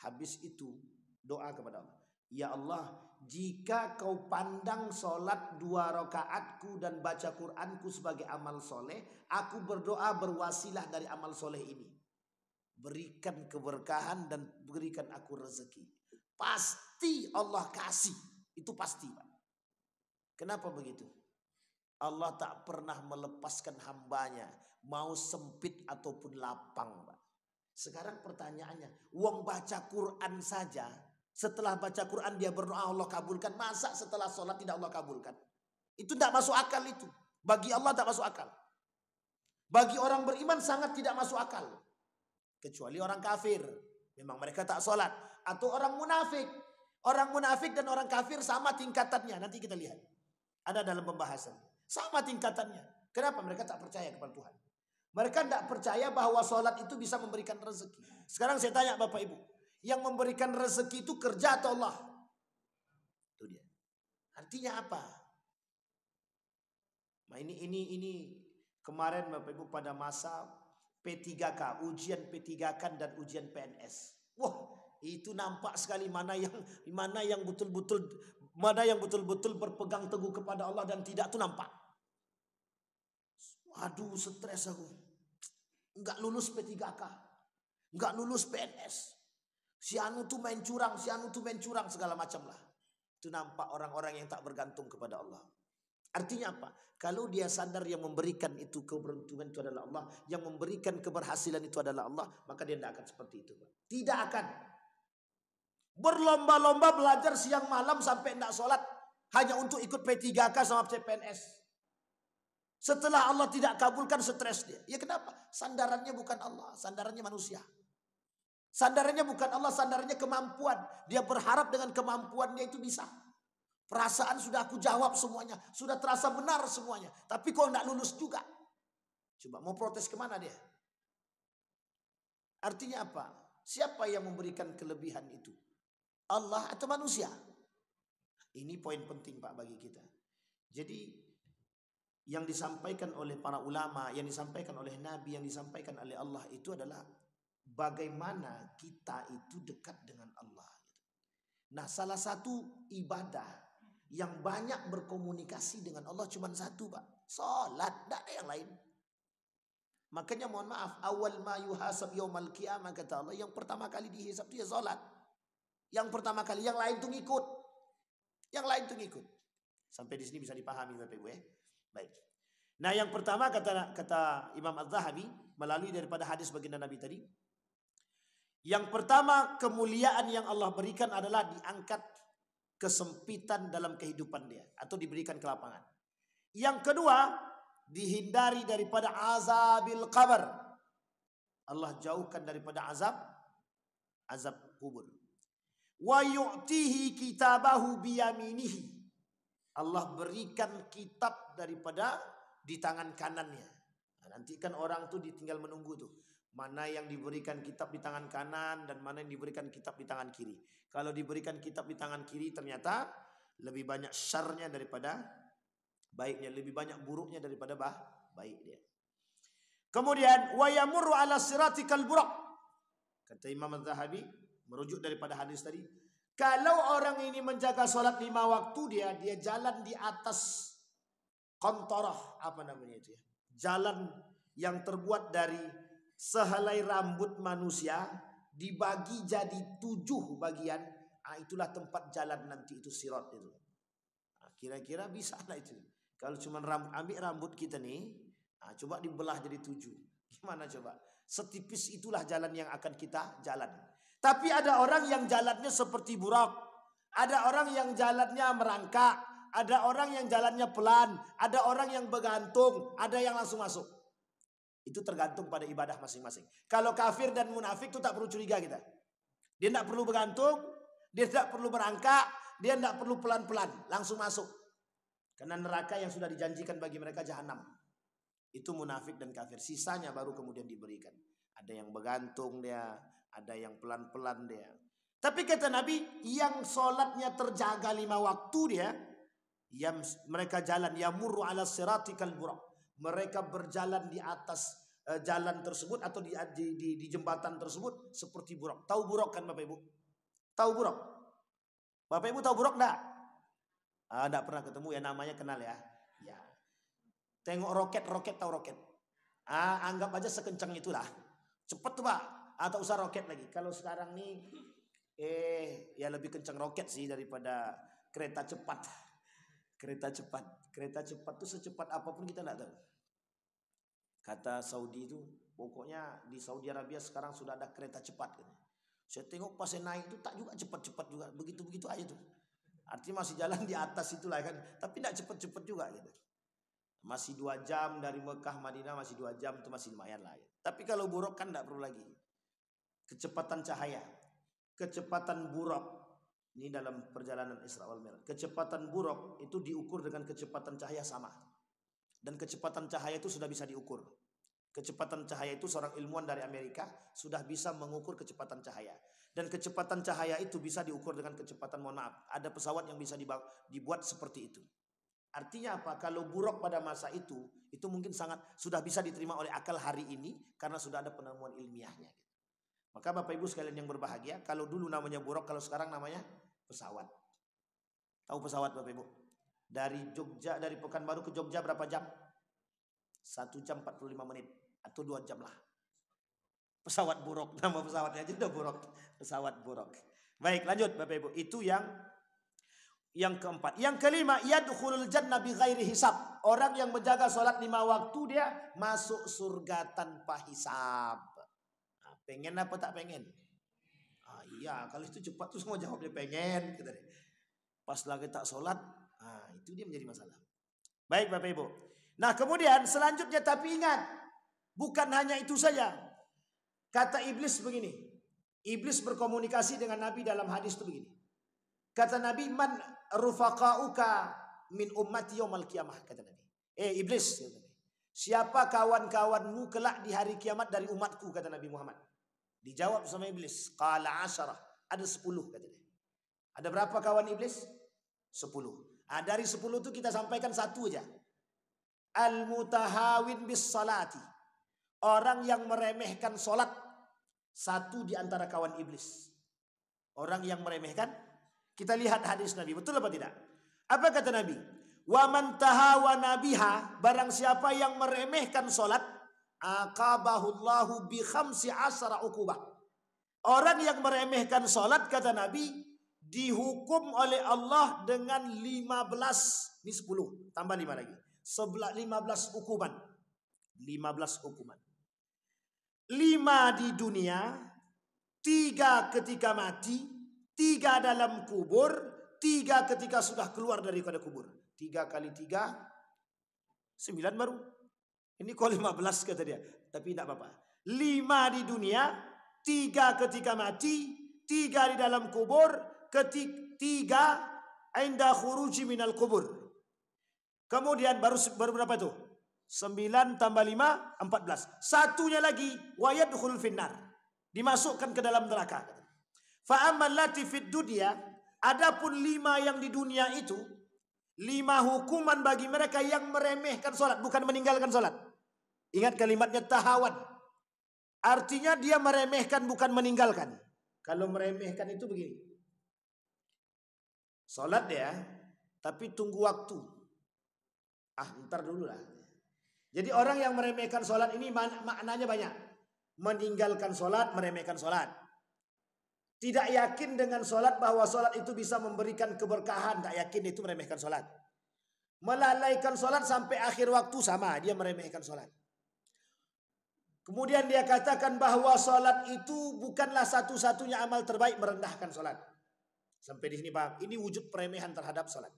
Habis itu doa kepada Allah. Ya Allah, jika kau pandang sholat 2 rakaatku dan baca Quranku sebagai amal soleh, aku berdoa berwasilah dari amal soleh ini. Berikan keberkahan dan berikan aku rezeki. Pasti Allah kasih. Itu pasti Pak. Kenapa begitu? Allah tak pernah melepaskan hambanya, mau sempit ataupun lapang, Pak. Sekarang pertanyaannya, wong baca Quran saja, setelah baca Quran dia berdoa Allah kabulkan, masa setelah sholat tidak Allah kabulkan? Itu tidak masuk akal itu. Bagi Allah tak masuk akal. Bagi orang beriman sangat tidak masuk akal. Kecuali orang kafir, memang mereka tak sholat. Atau orang munafik. Orang munafik dan orang kafir sama tingkatannya, nanti kita lihat. Ada dalam pembahasan. Sama tingkatannya. Kenapa? Mereka tak percaya kepada Tuhan. Mereka tidak percaya bahwa sholat itu bisa memberikan rezeki. Sekarang saya tanya Bapak Ibu. Yang memberikan rezeki itu kerja atau Allah? Itu dia. Artinya apa? Nah ini kemarin Bapak Ibu pada masa P3K. Ujian P3K dan ujian PNS. Wah, itu nampak sekali mana yang betul-betul berpegang teguh kepada Allah dan tidak tuh nampak. Aduh, stres aku. Enggak lulus P3K. Enggak lulus PNS. Si anu tuh main curang, segala macam lah. Itu nampak orang-orang yang tak bergantung kepada Allah. Artinya apa? Kalau dia sadar yang memberikan itu keberuntungan itu adalah Allah, yang memberikan keberhasilan itu adalah Allah, maka dia tidak akan seperti itu. Tidak akan. Berlomba-lomba belajar siang malam sampai tidak sholat hanya untuk ikut P3K sama CPNS. Setelah Allah tidak kabulkan, stres dia. Ya kenapa? Sandarannya bukan Allah, sandarannya manusia. Sandarannya bukan Allah, sandarannya kemampuan. Dia berharap dengan kemampuannya itu bisa. Perasaan sudah aku jawab semuanya. Sudah terasa benar semuanya. Tapi kok tidak lulus juga. Coba mau protes kemana dia? Artinya apa? Siapa yang memberikan kelebihan itu? Allah atau manusia? Ini poin penting Pak bagi kita. Jadi yang disampaikan oleh para ulama, yang disampaikan oleh Nabi, yang disampaikan oleh Allah itu adalah bagaimana kita itu dekat dengan Allah. Nah, salah satu ibadah yang banyak berkomunikasi dengan Allah cuma satu Pak, salat, tidak ada yang lain. Makanya mohon maaf, awal ma yuhasab yaumal qiyamah kata Allah, yang pertama kali dihisab itu ya salat. Yang pertama kali, yang lain itu ngikut. Yang lain itu ngikut. Sampai di sini bisa dipahami Bapak Ibu ya. Baik. Nah, yang pertama kata Imam Az-Zahabi melalui daripada hadis baginda Nabi tadi, yang pertama kemuliaan yang Allah berikan adalah diangkat kesempitan dalam kehidupan dia atau diberikan kelapangan. Yang kedua, dihindari daripada azabil qabr. Allah jauhkan daripada azab kubur. Wa yu'tihi kitabahu biyaminihi. Allah berikan kitab daripada di tangan kanannya. Nah, nanti kan orang tuh ditinggal menunggu tuh. Mana yang diberikan kitab di tangan kanan dan mana yang diberikan kitab di tangan kiri. Kalau diberikan kitab di tangan kiri ternyata lebih banyak syarnya daripada baiknya. Lebih banyak buruknya daripada baik dia. Kemudian wa yamurru ala siratikal buraq. Kata Imam Az-Zahabi merujuk daripada hadis tadi. Kalau orang ini menjaga sholat 5 waktu dia jalan di atas kontorah, apa namanya itu ya? Jalan yang terbuat dari sehelai rambut manusia dibagi jadi 7 bagian. Nah, itulah tempat jalan nanti itu sirat itu. Nah, kira-kira bisa lah itu. Kalau cuma ambil rambut kita nih, nah, coba dibelah jadi 7. Gimana coba? Setipis itulah jalan yang akan kita jalan. Tapi ada orang yang jalannya seperti burak. Ada orang yang jalannya merangkak. Ada orang yang jalannya pelan. Ada orang yang bergantung. Ada yang langsung masuk. Itu tergantung pada ibadah masing-masing. Kalau kafir dan munafik itu tak perlu curiga kita. Dia tidak perlu bergantung. Dia tidak perlu merangkak. Dia tidak perlu pelan-pelan. Langsung masuk. Karena neraka yang sudah dijanjikan bagi mereka jahanam. Itu munafik dan kafir. Sisanya baru kemudian diberikan. Ada yang bergantung dia. Ada yang pelan-pelan dia. Tapi kata Nabi, yang sholatnya terjaga 5 waktu dia, yang mereka jalan, yamurru ala siratikal buraq. Mereka berjalan di atas jalan tersebut atau di jembatan tersebut seperti buraq. Tahu buraq kan Bapak Ibu? Tahu buraq? Bapak Ibu tahu buraq enggak? Enggak pernah ketemu ya, namanya kenal ya. Ya. Tengok roket, tahu roket? Anggap aja sekencang itulah. Cepet tuh Pak. Atau usah roket lagi. Kalau sekarang nih ya lebih kencang roket sih daripada kereta cepat. Kereta cepat tuh secepat apapun kita enggak tahu. Kata Saudi itu, pokoknya di Saudi Arabia sekarang sudah ada kereta cepat gitu. Saya tengok pas saya naik itu tak juga cepat-cepat juga, begitu-begitu aja tuh. Artinya masih jalan di atas itulah kan, tapi enggak cepat-cepat juga gitu. Masih 2 jam dari Mekah Madinah, masih 2 jam itu masih lumayan lah. Ya. Tapi kalau buruk kan enggak perlu lagi. Kecepatan cahaya, kecepatan buraq, ini dalam perjalanan Isra wal Mi'raj. Kecepatan buraq itu diukur dengan kecepatan cahaya sama. Dan kecepatan cahaya itu sudah bisa diukur. Kecepatan cahaya itu seorang ilmuwan dari Amerika sudah bisa mengukur kecepatan cahaya. Dan kecepatan cahaya itu bisa diukur dengan kecepatan, mohon maaf, ada pesawat yang bisa dibuat seperti itu. Artinya apa? Kalau buraq pada masa itu mungkin sangat sudah bisa diterima oleh akal hari ini karena sudah ada penemuan ilmiahnya. Maka Bapak Ibu sekalian yang berbahagia, kalau dulu namanya buraq, kalau sekarang namanya pesawat. Tahu pesawat Bapak Ibu? Dari Pekanbaru ke Jogja berapa jam? 1 jam 45 menit atau 2 jam lah. Pesawat buraq, nama pesawatnya aja udah buraq. Pesawat buraq. Baik, lanjut Bapak Ibu. Itu yang keempat. Yang kelima, yadkhulul jannah bi ghairi hisab. Orang yang menjaga sholat 5 waktu dia masuk surga tanpa hisab. Pengen apa tak pengen? Iya, kalau itu cepat tuh semua jawabnya pengen. Gitu deh. Pas lagi tak sholat, itu dia menjadi masalah. Baik Bapak Ibu. Nah kemudian selanjutnya, tapi ingat, bukan hanya itu saja. Kata iblis begini. Iblis berkomunikasi dengan Nabi dalam hadis itu begini. Kata Nabi, man rufaqauka min ummati yaumal qiyamah, kata Nabi. Iblis, kata Nabi, siapa kawan-kawanmu kelak di hari kiamat dari umatku, kata Nabi Muhammad. Dijawab sama iblis, qala 10, ada 10, kata dia. Ada berapa kawan iblis? 10. Dari 10 itu kita sampaikan satu aja. Al-mutahawin bis salati, orang yang meremehkan solat. Satu di antara kawan iblis. Orang yang meremehkan. Kita lihat hadis Nabi, betul apa tidak? Apa kata Nabi? Wa man tahawana biha, barang siapa yang meremehkan solat, aqabahullahu bi 15 uqubah. Orang yang meremehkan solat, kata Nabi, dihukum oleh Allah dengan 15, ini 10, tambah 5 lagi. 15 hukuman. 15 hukuman. 5 di dunia, 3 ketika mati, 3 dalam kubur, 3 ketika sudah keluar daripada kubur. 3 kali 3, 9 baru. Ini kok 15 kata dia. Tapi tidak apa-apa. 5 di dunia, 3 ketika mati, 3 di dalam kubur, 3 inda khuruji minal kubur. Kemudian baru berapa itu? 9 tambah 5, 14. Satunya lagi, wayadkhul finnar, dimasukkan ke dalam neraka. Fa ammal lati fid dunya, adapun 5 yang di dunia itu, 5 hukuman bagi mereka yang meremehkan solat, bukan meninggalkan solat. Ingat kalimatnya tahawan. Artinya dia meremehkan, bukan meninggalkan. Kalau meremehkan itu begini. Solat ya, tapi tunggu waktu. Ntar dulu lah. Jadi orang yang meremehkan solat ini maknanya banyak. Meninggalkan solat, meremehkan solat. Tidak yakin dengan solat bahwa solat itu bisa memberikan keberkahan. Tak yakin, itu meremehkan solat. Melalaikan solat sampai akhir waktu, sama, dia meremehkan solat. Kemudian dia katakan bahwa solat itu bukanlah satu-satunya amal terbaik, merendahkan solat. Sampai di sini paham? Ini wujud peremehan terhadap solat.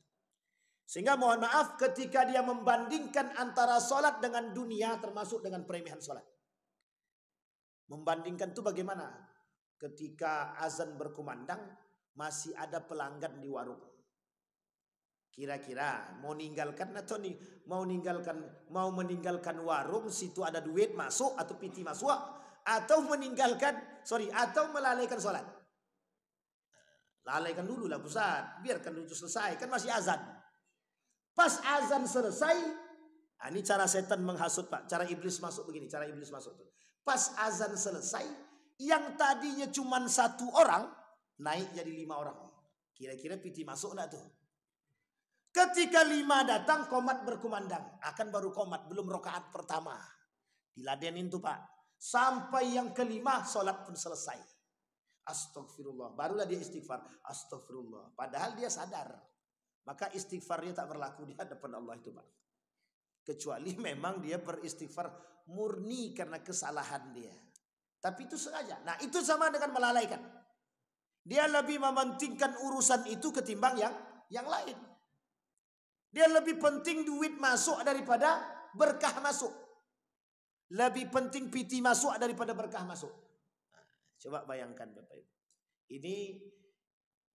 Sehingga mohon maaf ketika dia membandingkan antara solat dengan dunia, termasuk dengan peremehan solat. Membandingkan itu bagaimana? Ketika azan berkumandang, masih ada pelanggan di warung. Kira-kira mau meninggalkan meninggalkan warung, situ ada duit masuk atau piti masuk, atau atau melalaikan solat. Lalaikan dulu lah Ustaz, biarkan dulu selesai, kan masih azan. Pas azan selesai, ini cara setan menghasut Pak, cara iblis masuk begini, cara iblis masuk tuh. Pas azan selesai, yang tadinya cuma 1 orang naik jadi 5 orang. Kira-kira piti masuk enggak tuh? Ketika 5 datang, qomat berkumandang. Akan baru qomat, belum rakaat pertama. Diladenin tuh Pak. Sampai yang kelima, sholat pun selesai. Astagfirullah. Barulah dia istighfar. Astagfirullah. Padahal dia sadar. Maka istighfarnya tak berlaku di hadapan Allah itu Pak. Kecuali memang dia beristighfar murni karena kesalahan dia. Tapi itu sengaja. Nah itu sama dengan melalaikan. Dia lebih mementingkan urusan itu ketimbang yang lain. Dia lebih penting duit masuk daripada berkah masuk. Lebih penting piti masuk daripada berkah masuk. Nah, coba bayangkan Bapak Ibu. Ini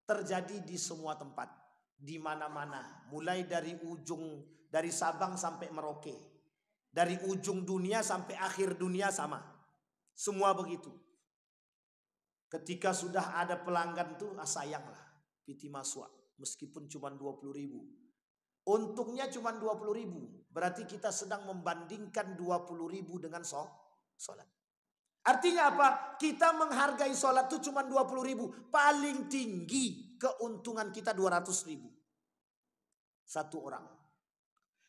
terjadi di semua tempat. Di mana-mana, mulai dari Sabang sampai Merauke, dari ujung dunia sampai akhir dunia sama, semua begitu. Ketika sudah ada pelanggan tuh, sayanglah, piti masuk, meskipun cuma 20.000, untungnya cuma 20.000, berarti kita sedang membandingkan 20.000 dengan sholat. Artinya apa? Kita menghargai sholat itu cuma 20.000. Paling tinggi keuntungan kita 200.000. 1 orang.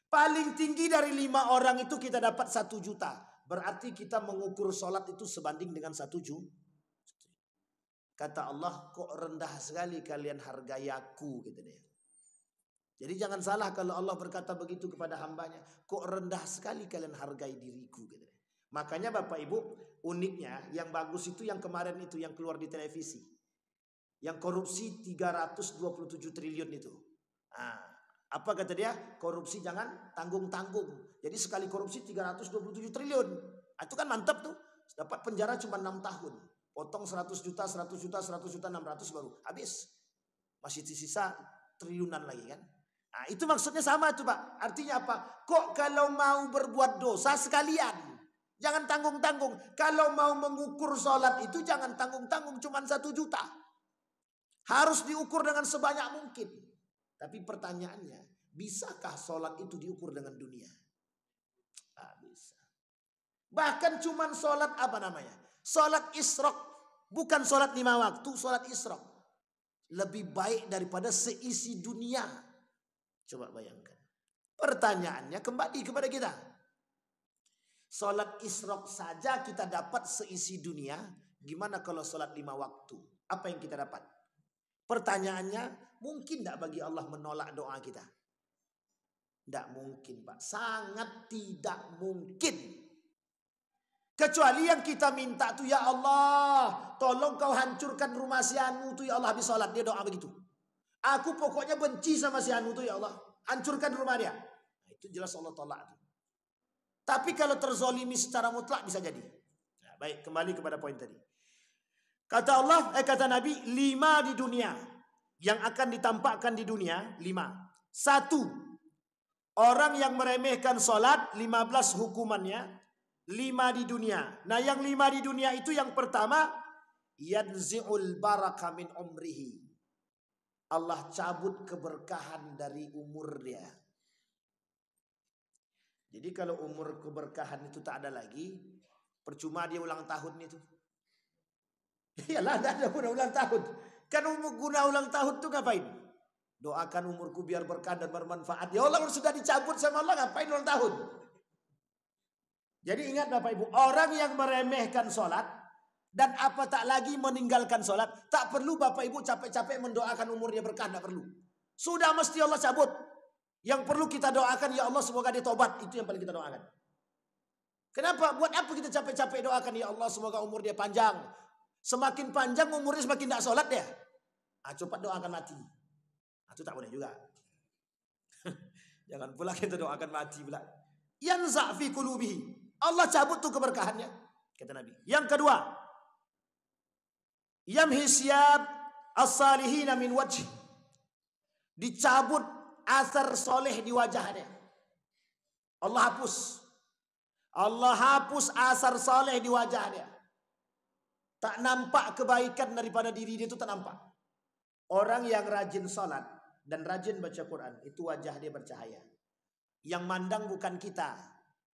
Paling tinggi dari 5 orang itu kita dapat 1 juta. Berarti kita mengukur sholat itu sebanding dengan 1 juta. Kata Allah, kok rendah sekali kalian hargai aku, gitu deh. Jadi jangan salah kalau Allah berkata begitu kepada hambanya. Kok rendah sekali kalian hargai diriku, gitu deh. Makanya Bapak Ibu, uniknya yang bagus itu yang kemarin itu yang keluar di televisi. Yang korupsi 327 triliun itu. Nah, Apa kata dia? Korupsi jangan tanggung-tanggung. Jadi sekali korupsi 327 triliun. Itu kan mantap tuh. Dapat penjara cuma 6 tahun. Potong 100 juta, 100 juta, 100 juta, 600 baru habis. Masih sisa triliunan lagi kan. Nah, itu maksudnya sama tuh Pak. Artinya apa? Kok kalau mau berbuat dosa sekalian. Jangan tanggung-tanggung. Kalau mau mengukur sholat itu jangan tanggung-tanggung. Cuma 1 juta. Harus diukur dengan sebanyak mungkin. Tapi pertanyaannya, bisakah sholat itu diukur dengan dunia? Tak bisa. Bahkan cuman sholat apa namanya? Sholat isyraq. Bukan sholat 5 waktu, sholat isyraq. Lebih baik daripada seisi dunia. Coba bayangkan. Pertanyaannya kembali kepada kita. Sholat isyraq saja kita dapat seisi dunia. Gimana kalau sholat 5 waktu? Apa yang kita dapat? Pertanyaannya, mungkin tidak bagi Allah menolak doa kita? Tidak mungkin Pak. Sangat tidak mungkin. Kecuali yang kita minta tuh, ya Allah, tolong kau hancurkan rumah si Anu tuh ya Allah habis sholat. Dia doa begitu. Aku pokoknya benci sama si Anu tuh ya Allah. Hancurkan rumah dia. Nah, itu jelas Allah tolak tuh. Tapi kalau terzolimi secara mutlak bisa jadi. Nah, baik, kembali kepada poin tadi. Kata Allah, kata Nabi, 5 di dunia. Yang akan ditampakkan di dunia, 5. 1. Orang yang meremehkan sholat, 15 hukumannya. 5 di dunia. Nah yang 5 di dunia itu yang pertama, yanzi'ul baraka min umrihi. Allah cabut keberkahan dari umur dia. Jadi kalau umur keberkahan itu tak ada lagi, percuma dia ulang tahun itu. Iyalah, tidak ada guna ulang tahun. Kan guna ulang tahun itu ngapain? Doakan umurku biar berkah dan bermanfaat. Ya Allah sudah dicabut sama Allah, ngapain ulang tahun? Jadi ingat Bapak Ibu, orang yang meremehkan sholat dan apa tak lagi meninggalkan sholat, tak perlu Bapak Ibu capek-capek mendoakan umur dia berkah, tidak perlu. Sudah mesti Allah cabut. Yang perlu kita doakan, ya Allah semoga dia tobat. Itu yang paling kita doakan. Kenapa? Buat apa kita capek-capek doakan, ya Allah semoga umur dia panjang. Semakin panjang umurnya semakin tidak sholat dia. Cepat doakan mati. Itu tak boleh juga. Jangan pula kita doakan mati pula. Yanza' fi qulubihi. Allah cabut tuh keberkahannya, kata Nabi. Yang kedua, yamhi siyab as-salihina min wajhi. Dicabut asar soleh di wajahnya. Allah hapus. Allah hapus asar soleh di wajahnya. Tak nampak kebaikan daripada diri dia itu, tak nampak. Orang yang rajin salat dan rajin baca Quran, itu wajah dia bercahaya. Yang mandang bukan kita.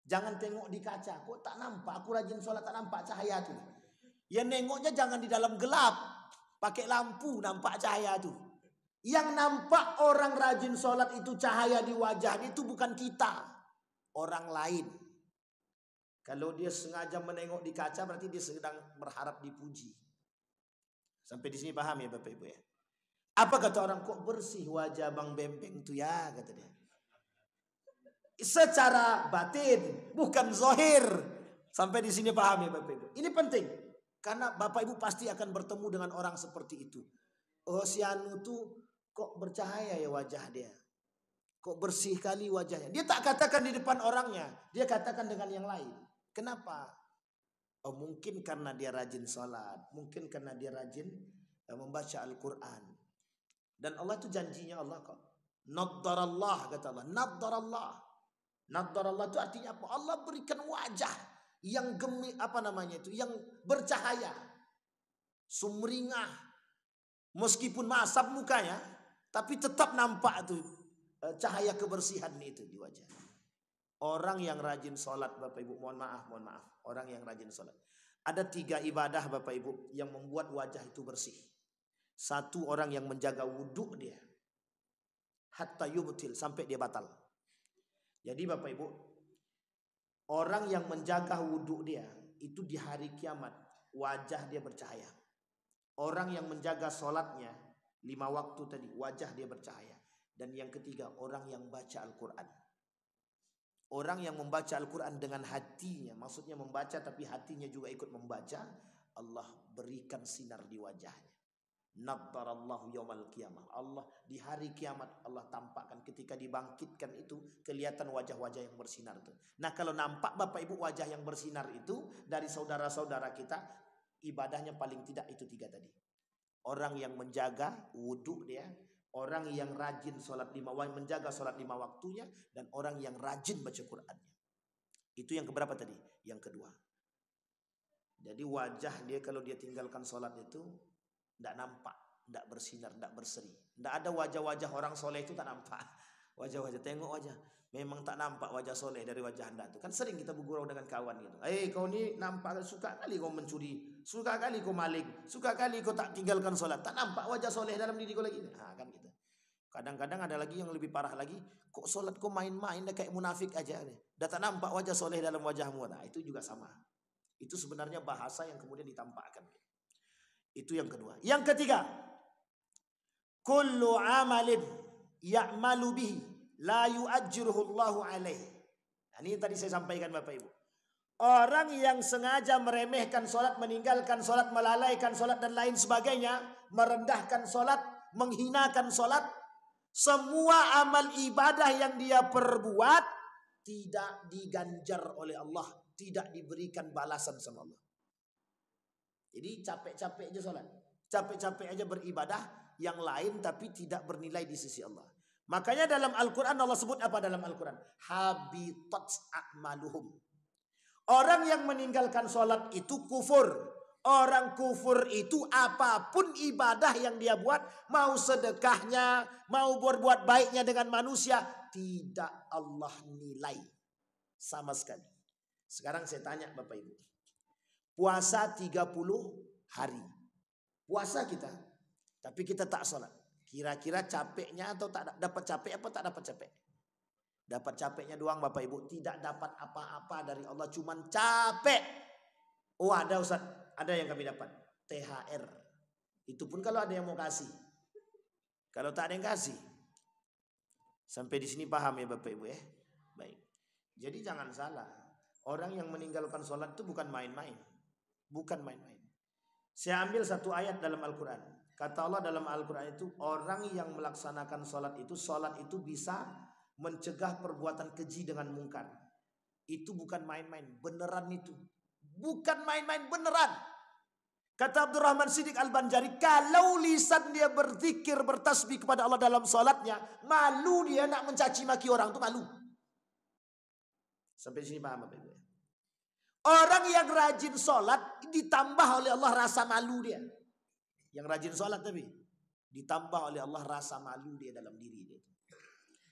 Jangan tengok di kaca, kok tak nampak, aku rajin sholat tak nampak cahaya tu. Ya nengoknya jangan di dalam gelap, pakai lampu nampak cahaya tu. Yang nampak orang rajin sholat itu cahaya di wajahnya itu bukan kita, orang lain. Kalau dia sengaja menengok di kaca berarti dia sedang berharap dipuji. Sampai di sini paham ya Bapak Ibu ya? Apa kata orang, kok bersih wajah Bang Bempeng tu ya, kata dia. Secara batin, bukan zahir. Sampai di sini paham ya Bapak Ibu. Ini penting. Karena Bapak Ibu pasti akan bertemu dengan orang seperti itu. Oh si Anu tuh kok bercahaya ya wajah dia. Kok bersih kali wajahnya. Dia tak katakan di depan orangnya. Dia katakan dengan yang lain. Kenapa? Oh mungkin karena dia rajin sholat. Mungkin karena dia rajin membaca Al-Quran. Dan Allah itu janjinya Allah kok. Naddarallah kata Allah. Naddarallah. Naddarallah itu artinya apa? Allah berikan wajah yang yang bercahaya, sumringah, meskipun masam mukanya, tapi tetap nampak tuh cahaya kebersihan itu di wajah. Orang yang rajin sholat, Bapak Ibu, mohon maaf, orang yang rajin sholat. Ada 3 ibadah Bapak Ibu yang membuat wajah itu bersih. 1, orang yang menjaga wudhu dia, hatta yubtil, sampai dia batal. Jadi Bapak Ibu, orang yang menjaga wudhu dia, itu di hari kiamat, wajah dia bercahaya. Orang yang menjaga sholatnya, 5 waktu tadi, wajah dia bercahaya. Dan yang ketiga, orang yang baca Al-Quran. Orang yang membaca Al-Quran dengan hatinya, maksudnya membaca tapi hatinya juga ikut membaca, Allah berikan sinar di wajahnya. Naddarallahu yaumal qiyamah. Allah di hari kiamat Allah tampakkan ketika dibangkitkan itu kelihatan wajah-wajah yang bersinar itu. Nah, kalau nampak Bapak Ibu wajah yang bersinar itu dari saudara-saudara kita, ibadahnya paling tidak itu 3 tadi. Orang yang menjaga wudhu dia, orang yang rajin menjaga sholat 5 waktunya, dan orang yang rajin baca Qur'annya. Itu yang keberapa tadi? Yang kedua. Jadi wajah dia kalau dia tinggalkan sholat itu tidak nampak, tidak bersinar, tidak berseri. Tidak ada wajah-wajah orang soleh itu tak nampak. Wajah-wajah, tengok wajah. Memang tak nampak wajah soleh dari wajah anda itu. Kan sering kita bergurau dengan kawan gitu. Kau ni nampak, suka kali kau mencuri, suka kali kau maling, suka kali kau tak tinggalkan sholat. Tak nampak wajah soleh dalam diri kau lagi. Nah, kan gitu. Kadang-kadang ada lagi yang lebih parah lagi. Kok sholat kau main-main, dah kayak munafik aja. Dah tak nampak wajah soleh dalam wajahmu. Nah, itu juga sama. Itu sebenarnya bahasa yang kemudian ditampakkan. Itu yang kedua. Yang ketiga, kullu amalin ya'malu bihi la yu'ajjiruhu Allahu alaih. Nah, ini tadi saya sampaikan Bapak Ibu. Orang yang sengaja meremehkan sholat, meninggalkan sholat, melalaikan sholat dan lain sebagainya, merendahkan sholat, menghinakan sholat, semua amal ibadah yang dia perbuat tidak diganjar oleh Allah, tidak diberikan balasan sama Allah. Jadi capek-capek aja sholat, capek-capek aja beribadah yang lain, tapi tidak bernilai di sisi Allah. Makanya dalam Al-Quran Allah sebut apa dalam Al-Quran? Habitat a'maluhum. Orang yang meninggalkan sholat itu kufur. Orang kufur itu apapun ibadah yang dia buat, mau sedekahnya, mau berbuat baiknya dengan manusia, tidak Allah nilai sama sekali. Sekarang saya tanya Bapak Ibu. Puasa 30 hari. Puasa kita, tapi kita tak sholat. Kira-kira capeknya atau tak dapat capek apa tak dapat capek? Dapat capeknya doang Bapak Ibu. Tidak dapat apa-apa dari Allah. Cuman capek. Oh ada Ustaz. Ada yang kami dapat. THR. Itu pun kalau ada yang mau kasih. Kalau tak ada yang kasih. Sampai di sini paham ya Bapak Ibu ya. Baik. Jadi jangan salah. Orang yang meninggalkan sholat itu bukan main-main. Bukan main-main. Saya ambil satu ayat dalam Al-Quran. Kata Allah dalam Al-Quran itu, orang yang melaksanakan sholat itu bisa mencegah perbuatan keji dengan mungkar. Itu bukan main-main, beneran itu. Bukan main-main, beneran. Kata Abdurrahman Siddiq Al-Banjari, kalau lisan dia berzikir, bertasbih kepada Allah dalam sholatnya, malu dia nak mencaci maki orang itu malu. Sampai sini paham Bapak Ibu? Orang yang rajin sholat ditambah oleh Allah rasa malu dia. Yang rajin sholat tapi ditambah oleh Allah rasa malu dia dalam diri dia.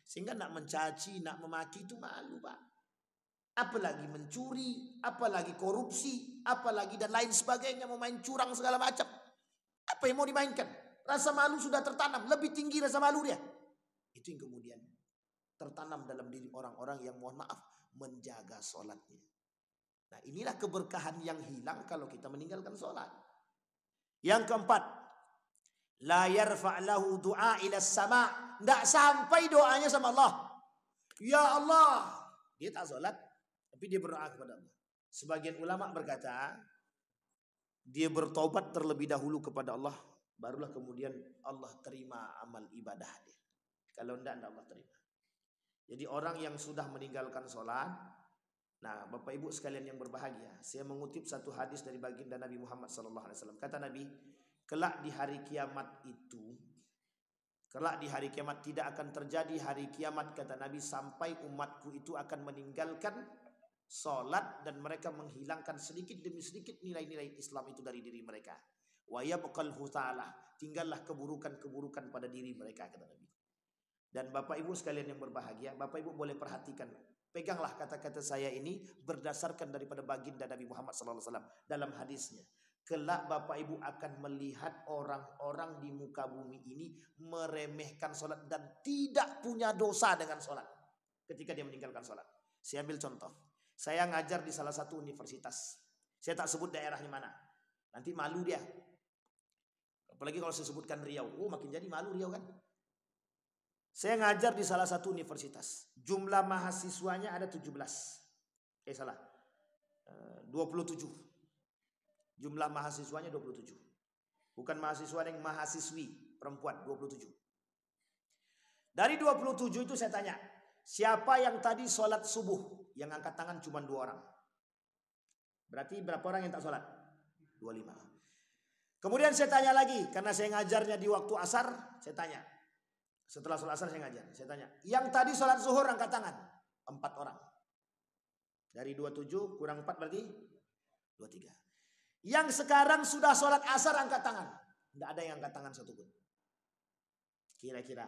Sehingga nak mencaci, nak memaki itu malu Pak. Apalagi mencuri, apalagi korupsi, apalagi dan lain sebagainya, mau main curang segala macam. Apa yang mau dimainkan? Rasa malu sudah tertanam, lebih tinggi rasa malu dia. Itu yang kemudian tertanam dalam diri orang-orang yang mohon maaf menjaga sholatnya. Nah inilah keberkahan yang hilang kalau kita meninggalkan sholat. Yang keempat, la yarfa' lahu du'a ila sama'. Tidak sampai doanya sama Allah. Ya Allah. Dia tak sholat, tapi dia berdoa kepada Allah. Sebagian ulama berkata, dia bertaubat terlebih dahulu kepada Allah, barulah kemudian Allah terima amal ibadah dia. Kalau tidak Allah terima. Jadi orang yang sudah meninggalkan sholat, nah Bapak Ibu sekalian yang berbahagia, saya mengutip satu hadis dari baginda Nabi Muhammad SAW. Kata Nabi, kelak di hari kiamat itu, kelak di hari kiamat tidak akan terjadi hari kiamat kata Nabi sampai umatku itu akan meninggalkan sholat dan mereka menghilangkan sedikit demi sedikit nilai-nilai Islam itu dari diri mereka. Wa yabqal hutalah, tinggallah keburukan-keburukan pada diri mereka kata Nabi. Dan Bapak Ibu sekalian yang berbahagia, Bapak Ibu boleh perhatikan, peganglah kata-kata saya ini berdasarkan daripada baginda Nabi Muhammad SAW dalam hadisnya. Kelak Bapak Ibu akan melihat orang-orang di muka bumi ini meremehkan sholat dan tidak punya dosa dengan sholat ketika dia meninggalkan sholat. Saya ambil contoh. Saya ngajar di salah satu universitas. Saya tak sebut daerahnya mana. Nanti malu dia. Apalagi kalau saya sebutkan Riau. Oh makin jadi malu Riau kan. Saya ngajar di salah satu universitas. Jumlah mahasiswanya ada 17. Salah. 27. Jumlah mahasiswanya 27. Bukan mahasiswa yang mahasiswi perempuan 27. Dari 27 itu saya tanya, siapa yang tadi sholat subuh? Yang angkat tangan cuma 2 orang. Berarti berapa orang yang tak sholat? 25. Kemudian saya tanya lagi, karena saya ngajarnya di waktu asar, saya tanya. Setelah sholat asar saya ngajar, saya tanya, yang tadi sholat zuhur angkat tangan? 4 orang. Dari 27 kurang 4 berarti 23. Yang sekarang sudah sholat asar angkat tangan. Tidak ada yang angkat tangan satupun. Kira-kira.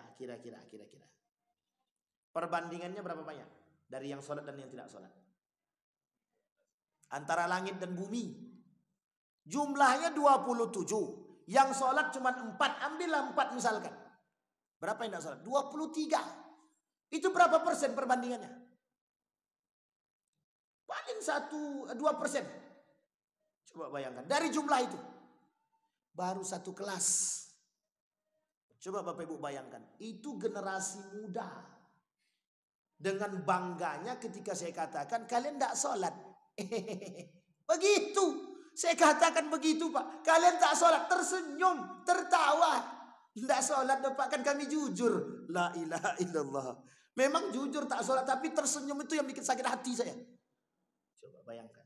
Perbandingannya berapa banyak? Dari yang sholat dan yang tidak sholat. Antara langit dan bumi. Jumlahnya 27. Yang sholat cuma 4. Ambillah 4 misalkan. Berapa yang tidak sholat? 23. Itu berapa persen perbandingannya? Paling 2%. Coba bayangkan. Dari jumlah itu. Baru 1 kelas. Coba Bapak Ibu bayangkan. Itu generasi muda. Dengan bangganya ketika saya katakan kalian tidak sholat. Begitu. Saya katakan begitu Pak. Kalian tak sholat. Tersenyum. Tertawa. Tidak sholat Pak. Kan kami jujur. La ilaha illallah. Memang jujur tak sholat. Tapi tersenyum itu yang bikin sakit hati saya. Coba bayangkan.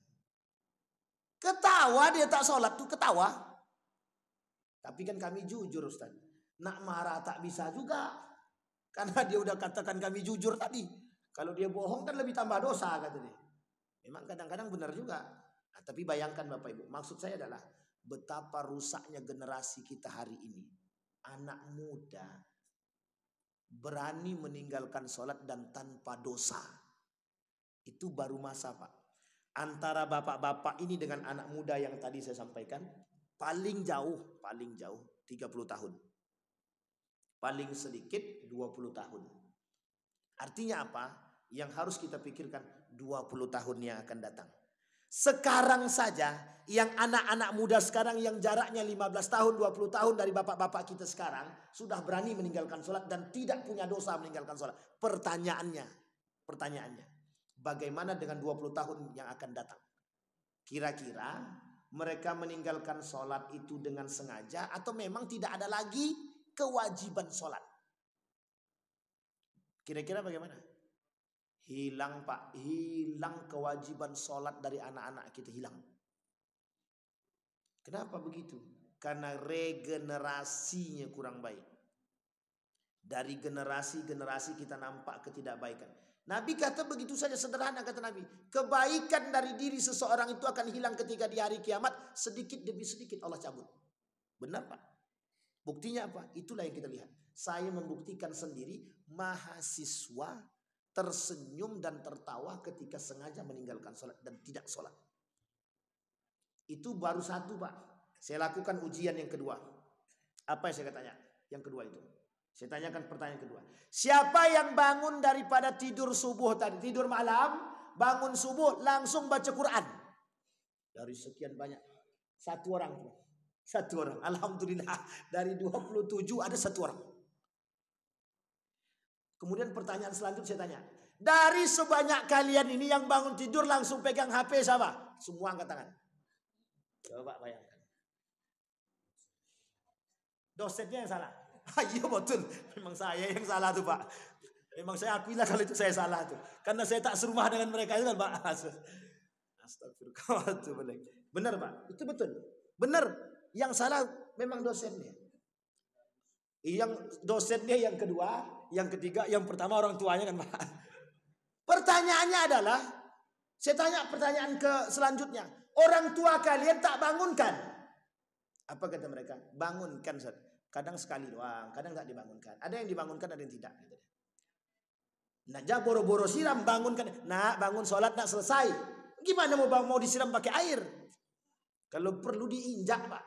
Ketawa dia tak sholat tuh ketawa. Tapi kan kami jujur Ustaz. Nak marah tak bisa juga. Karena dia udah katakan kami jujur tadi. Kalau dia bohong kan lebih tambah dosa kata dia. Memang kadang-kadang benar juga. Nah, tapi bayangkan Bapak Ibu. Maksud saya adalah betapa rusaknya generasi kita hari ini. Anak muda berani meninggalkan sholat dan tanpa dosa. Itu baru masa Pak. Antara bapak-bapak ini dengan anak muda yang tadi saya sampaikan. Paling jauh 30 tahun. Paling sedikit 20 tahun. Artinya apa? Yang harus kita pikirkan 20 tahun yang akan datang. Sekarang saja yang anak-anak muda sekarang yang jaraknya 15 tahun, 20 tahun dari bapak-bapak kita sekarang sudah berani meninggalkan sholat dan tidak punya dosa meninggalkan sholat. Pertanyaannya, bagaimana dengan 20 tahun yang akan datang? Kira-kira mereka meninggalkan sholat itu dengan sengaja atau memang tidak ada lagi kewajiban sholat? Kira-kira bagaimana? Hilang Pak, hilang kewajiban sholat dari anak-anak kita, hilang. Kenapa begitu? Karena regenerasinya kurang baik. Dari generasi-generasi kita nampak ketidakbaikan. Nabi kata begitu saja sederhana kata Nabi. Kebaikan dari diri seseorang itu akan hilang ketika di hari kiamat. Sedikit demi sedikit Allah cabut. Benar Pak? Buktinya apa? Itulah yang kita lihat. Saya membuktikan sendiri mahasiswa tersenyum dan tertawa ketika sengaja meninggalkan sholat dan tidak sholat. Itu baru 1 Pak. Saya lakukan ujian yang kedua. Apa yang saya tanya? Yang kedua itu. Saya tanyakan pertanyaan kedua. Siapa yang bangun daripada tidur subuh tadi, tidur malam, bangun subuh langsung baca Quran? Dari sekian banyak. 1 orang. 1 orang. Alhamdulillah. Dari 27 ada 1 orang. Kemudian pertanyaan selanjutnya saya tanya. Dari sebanyak kalian ini yang bangun tidur langsung pegang HP siapa? Semua angkat tangan. Coba bayangkan. Dosennya yang salah. Iya betul. Memang saya yang salah tuh Pak. Memang saya akuilah kalau itu saya salah tuh. Karena saya tak serumah dengan mereka itu kan Pak. Astagfirullah. Benar Pak. Itu betul. Benar. Yang salah memang dosennya. Yang dosennya yang kedua, yang ketiga, yang pertama orang tuanya kan Pak. Pertanyaannya adalah, saya tanya pertanyaan ke selanjutnya. Orang tua kalian tak bangunkan? Apa kata mereka? Bangunkan. Kadang sekali doang, kadang nggak dibangunkan. Ada yang dibangunkan, ada yang tidak. Nah, jangan boro-boro siram, bangunkan. Nah, bangun sholat nak selesai. Gimana mau disiram pakai air? Kalau perlu diinjak Pak.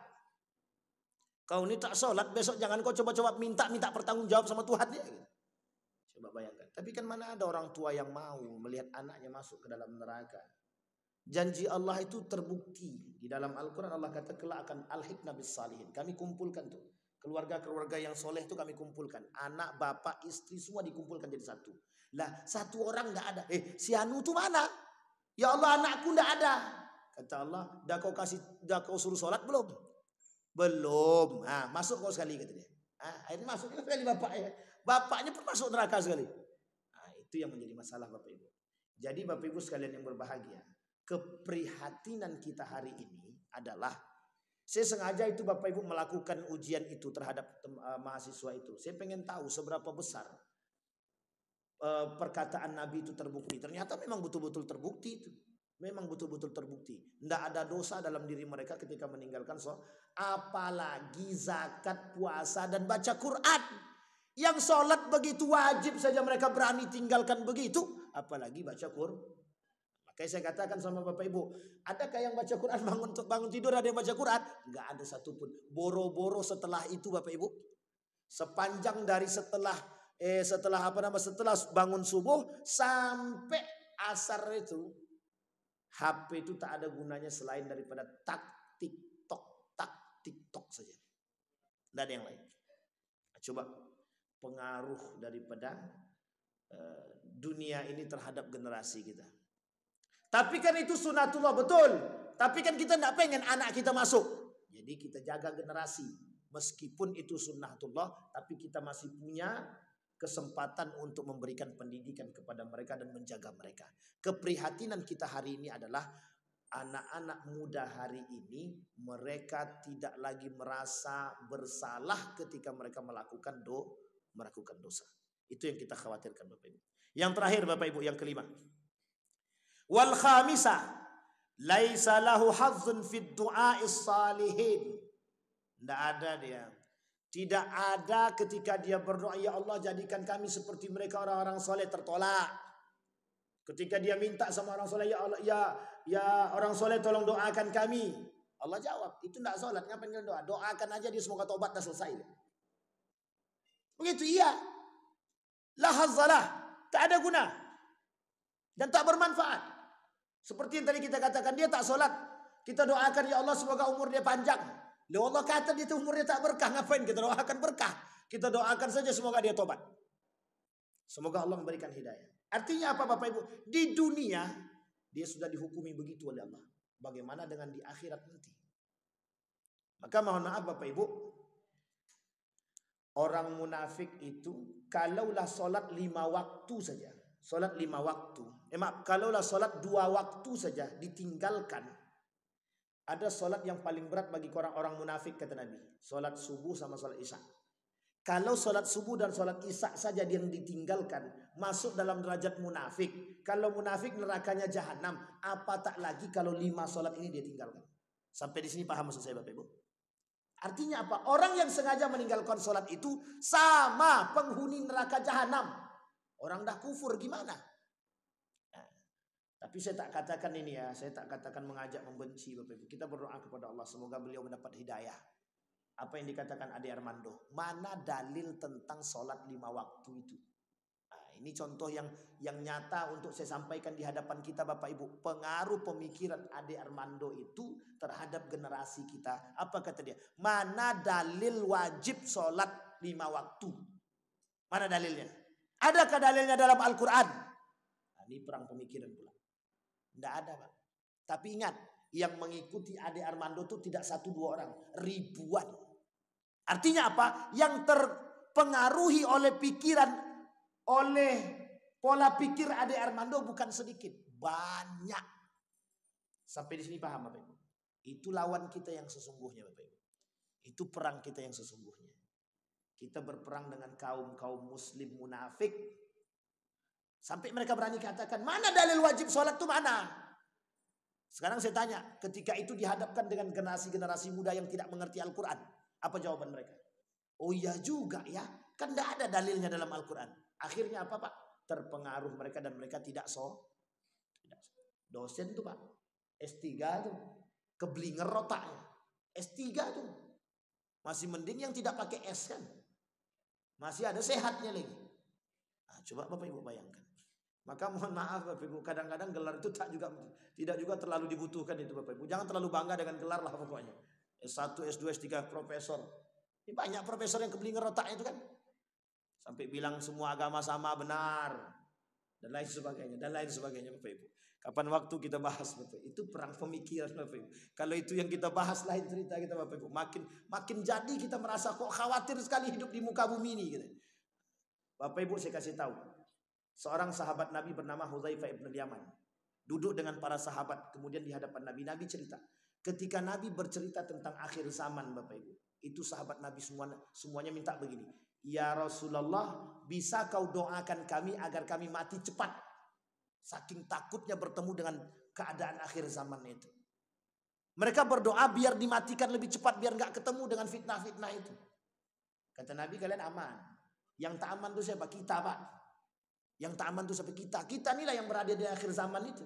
Kau ini tak sholat, besok jangan kau coba-coba minta pertanggung jawab sama Tuhan ya. Coba bayangkan. Tapi kan mana ada orang tua yang mau melihat anaknya masuk ke dalam neraka. Janji Allah itu terbukti. Di dalam Al-Quran Allah kata kelak akan alhiqna bis salihin. Kami kumpulkan tuh. Keluarga-keluarga yang soleh itu kami kumpulkan. Anak, bapak, istri semua dikumpulkan jadi satu. Lah 1 orang enggak ada. Si Anu tuh mana? Ya Allah anakku enggak ada. Kata Allah, dah kau suruh sholat belum? Belum. Nah, masuk kau sekali kata dia. Akhirnya masuk sekali bapaknya. Bapaknya pun masuk neraka sekali. Nah, itu yang menjadi masalah Bapak Ibu. Jadi Bapak Ibu sekalian yang berbahagia, keprihatinan kita hari ini adalah saya sengaja itu Bapak Ibu melakukan ujian itu terhadap mahasiswa itu. Saya pengen tahu seberapa besar perkataan Nabi itu terbukti. Ternyata memang betul-betul terbukti itu. Memang betul-betul terbukti. Tidak ada dosa dalam diri mereka ketika meninggalkan sholat. Apalagi zakat, puasa, dan baca Quran. Yang sholat begitu wajib saja mereka berani tinggalkan begitu. Apalagi baca Quran. Makanya saya katakan sama Bapak Ibu. Adakah yang baca Quran bangun tidur ada yang baca Quran? Enggak ada satupun. Boro-boro setelah itu Bapak Ibu. Sepanjang dari setelah bangun subuh sampai asar itu, HP itu tak ada gunanya selain daripada tak TikTok saja. Tidak ada yang lain. Nah, coba pengaruh daripada dunia ini terhadap generasi kita. Tapi kan itu sunatullah betul. Tapi kan kita tidak pengen anak kita masuk. Jadi kita jaga generasi. Meskipun itu sunnatullah, tapi kita masih punya kesempatan untuk memberikan pendidikan kepada mereka dan menjaga mereka. Keprihatinan kita hari ini adalah anak-anak muda hari ini mereka tidak lagi merasa bersalah ketika mereka melakukan dosa. Itu yang kita khawatirkan Bapak Ibu. Yang terakhir Bapak Ibu, yang kelima. Wal khamisah laisa lahu hazzun fid du'a'is salihin. Tidak ada dia. Tidak ada ketika dia berdoa, ya Allah jadikan kami seperti mereka orang-orang soleh, tertolak. Ketika dia minta sama orang soleh, ya Allah, ya orang soleh tolong doakan kami. Allah jawab, itu tidak sholat, ngapain kalian doa? Doakan aja dia semoga tobat dan selesai. Begitu iya. La hazzalah, tak ada guna. Dan tak bermanfaat. Seperti yang tadi kita katakan, dia tak sholat. Kita doakan, ya Allah semoga umur dia panjang. Loh Allah kata dia itu umurnya tak berkah. Ngapain kita doakan berkah? Kita doakan saja semoga dia tobat. Semoga Allah memberikan hidayah. Artinya apa Bapak Ibu? Di dunia dia sudah dihukumi begitu oleh Allah. Bagaimana dengan di akhirat nanti? Maka mohon maaf Bapak Ibu, orang munafik itu kalaulah solat 5 waktu saja, solat 5 waktu, kalaulah solat 2 waktu saja ditinggalkan, ada solat yang paling berat bagi orang-orang munafik kata Nabi, solat subuh sama solat isya. Kalau solat subuh dan solat isya saja dia ditinggalkan, masuk dalam derajat munafik. Kalau munafik nerakanya jahanam, apa tak lagi kalau 5 solat ini dia tinggalkan. Sampai di sini paham maksud saya Bapak Ibu? Artinya apa? Orang yang sengaja meninggalkan solat itu sama penghuni neraka jahanam. Orang dah kufur gimana? Nah, tapi saya tak katakan ini ya, saya tak katakan mengajak membenci Bapak Ibu. Kita berdoa kepada Allah semoga beliau mendapat hidayah. Apa yang dikatakan Ade Armando, mana dalil tentang sholat 5 waktu itu? Nah, ini contoh yang nyata untuk saya sampaikan di hadapan kita Bapak Ibu. Pengaruh pemikiran Ade Armando itu terhadap generasi kita. Apa kata dia? Mana dalil wajib sholat 5 waktu? Mana dalilnya? Adakah dalilnya dalam Al-Quran? Nah, ini perang pemikiran pula. Tidak ada Pak. Tapi ingat, yang mengikuti Ade Armando itu tidak 1-2 orang, ribuan. Artinya apa? Yang terpengaruhi oleh pikiran, oleh pola pikir Ade Armando bukan sedikit, banyak. Sampai di sini paham Bapak Ibu? Itu lawan kita yang sesungguhnya Bapak Ibu. Itu perang kita yang sesungguhnya. Kita berperang dengan kaum muslim munafik. Sampai mereka berani katakan, mana dalil wajib sholat itu mana? Sekarang saya tanya, ketika itu dihadapkan dengan generasi-generasi muda yang tidak mengerti Al-Quran, apa jawaban mereka? Oh iya juga ya, kan tidak ada dalilnya dalam Al-Quran. Akhirnya apa Pak? Terpengaruh mereka dan mereka tidak dosen tuh Pak, S3 tuh, keblinger otaknya. S3 tuh, masih mending yang tidak pakai S kan, masih ada sehatnya lagi. Nah, coba Bapak Ibu bayangkan. Maka mohon maaf Bapak Ibu, kadang-kadang gelar itu tidak juga terlalu dibutuhkan itu Bapak Ibu. Jangan terlalu bangga dengan gelar lah pokoknya. S1, S2, S3, profesor. Ini banyak profesor yang keblinger otaknya itu kan. Sampai bilang semua agama sama, benar. dan lain sebagainya, dan lain sebagainya Bapak Ibu. Kapan waktu kita bahas Bapak Ibu. Itu perang pemikiran Bapak Ibu. Kalau itu yang kita bahas lain cerita kita Bapak Ibu. Makin jadi kita merasa kok khawatir sekali hidup di muka bumi ini gitu. Bapak Ibu saya kasih tahu. Seorang sahabat Nabi bernama Hudzaifah ibn Yaman. Duduk dengan para sahabat kemudian di hadapan Nabi. Nabi cerita. Ketika Nabi bercerita tentang akhir zaman Bapak Ibu. Itu sahabat Nabi semuanya minta begini. Ya Rasulullah, bisa kau doakan kami agar kami mati cepat. Saking takutnya bertemu dengan keadaan akhir zaman itu. Mereka berdoa biar dimatikan lebih cepat, biar nggak ketemu dengan fitnah-fitnah itu. Kata Nabi, kalian aman. Yang tak aman itu siapa? Kita Pak. Yang tak aman itu siapa? Kita. Kita inilah yang berada di akhir zaman itu.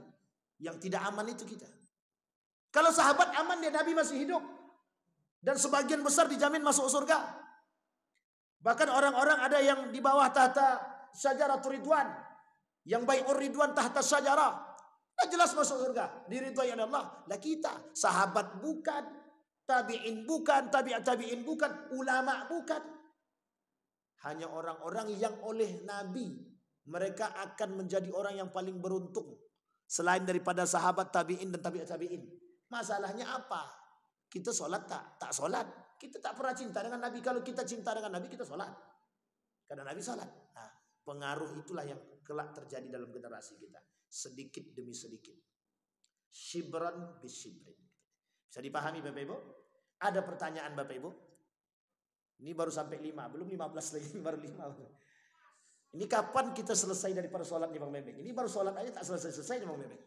Yang tidak aman itu kita. Kalau sahabat aman, dia Nabi masih hidup. Dan sebagian besar dijamin masuk surga. Bahkan orang-orang ada yang di bawah tahta syajaratul ridwan. Yang bai'ur ridwan tahta syajarah. Nah, jelas masuk surga. Diridhai oleh Allah. Lah kita. Sahabat bukan. Tabi'in bukan. Tabi'in bukan. Ulama bukan. Hanya orang-orang yang oleh Nabi. Mereka akan menjadi orang yang paling beruntung. Selain daripada sahabat tabi'in dan tabi'in. Masalahnya apa? Kita sholat tak sholat. Kita tak pernah cinta dengan Nabi. Kalau kita cinta dengan Nabi, kita sholat. Karena Nabi sholat. Nah, pengaruh itulah yang kelak terjadi dalam generasi kita. Sedikit demi sedikit. Shibran bisyibrin. Bisa dipahami Bapak Ibu? Ada pertanyaan Bapak Ibu? Ini baru sampai 5. Belum 15 lagi. Baru 5. Ini kapan kita selesai daripada sholat nih Bang Bebek? Ini baru sholat aja tak selesai-selesai nih Bang Bebek.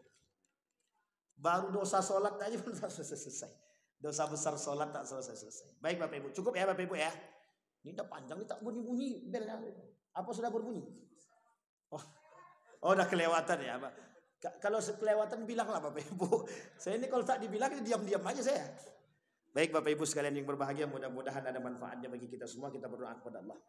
Baru dosa sholat aja belum selesai-selesai. Dosa besar sholat tak selesai-selesai. Baik Bapak Ibu, cukup ya Bapak Ibu ya. Ini udah panjang, ini tak bunyi-bunyi belnya. Apa sudah berbunyi? Oh udah kelewatan ya. Kalau kelewatan bilanglah Bapak Ibu. Saya ini kalau tak dibilang diam-diam aja saya. Baik Bapak Ibu sekalian yang berbahagia, mudah-mudahan ada manfaatnya bagi kita semua. Kita berdoa kepada Allah.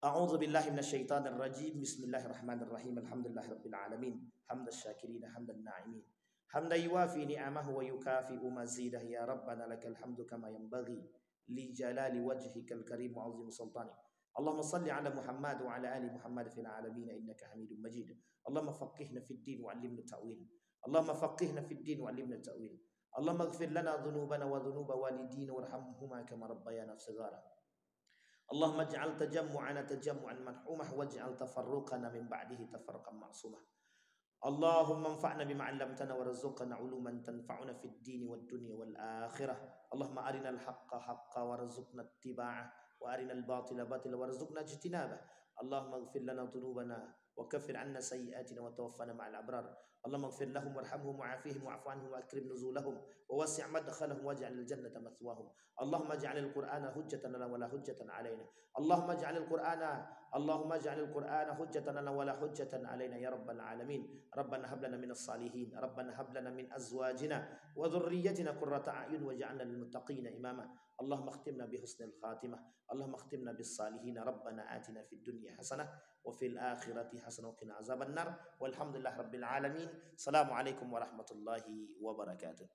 A'udzu billahi minasyaitonir rajim. Bismillahirrahmanirrahim. Alhamdulillahirabbil alamin. Hamdasy syakirin hamdan na'imin. Hamda yuwafi ni'amahu wa yukafi'u mazidah ya Rabbana lakal hamdu kama yanbaghi li jalali wajhikal karim wa 'azimi sultanik. Allahumma salli ala Muhammad wa ala ali Muhammad fil alamin innaka Hamidum Majid. Allahumma faqihna fid din wa 'allimna ta'wil. Allahumma faqihna fid din wa 'allimna ta'wil. Allahumma ighfir lana dhunubana wa dhunuba walidina warhamhuma kama rabbayana shighara. Allahumma ij'al tajammu'ana tajammu'an marhumah waj'al tafarruqana min ba'dihi tafarruqan ma'sumah. Allahumma anfa'na bima 'allamtana warzuqna 'uluman tanfa'una fid dini wad dunya wal akhirah. Allahumma arinal haqqa haqqan warzuqna ittiba'ah wa arinal batila batila warzuqna ijtinabah. Allahumma ighfir lana dhunubana wa kaffir 'anna sayyi'atina wa tawaffana ma'al abrar. Allahumma ighfir lahum warhamhum wa'afihim wa'fu 'anhum wa akrim nuzulahum wa wasi' madkhalahum waj'alil jannata mathwahum. Allahumma ij'alil Qur'ana hujjatan lana wa la hujjatan 'alaina. Allahumma ij'alil Qur'ana hujjatan lana wa la hujjatan 'alaina ya rabbal alamin. Rabbana hab lana minas salihin. Rabbana hab lana min azwajina wa dhurriyyatina qurrata a'yun waj'alna lil muttaqina imama. Allahumma khtimna bi husnil khatimah. Allahumma khtimna bis salihin. Rabbana atina fid dunya hasanah wa fil akhirati hasanah wa qina azabannar. Walhamdulillahirabbil alamin. Assalamualaikum warahmatullahi wabarakatuh.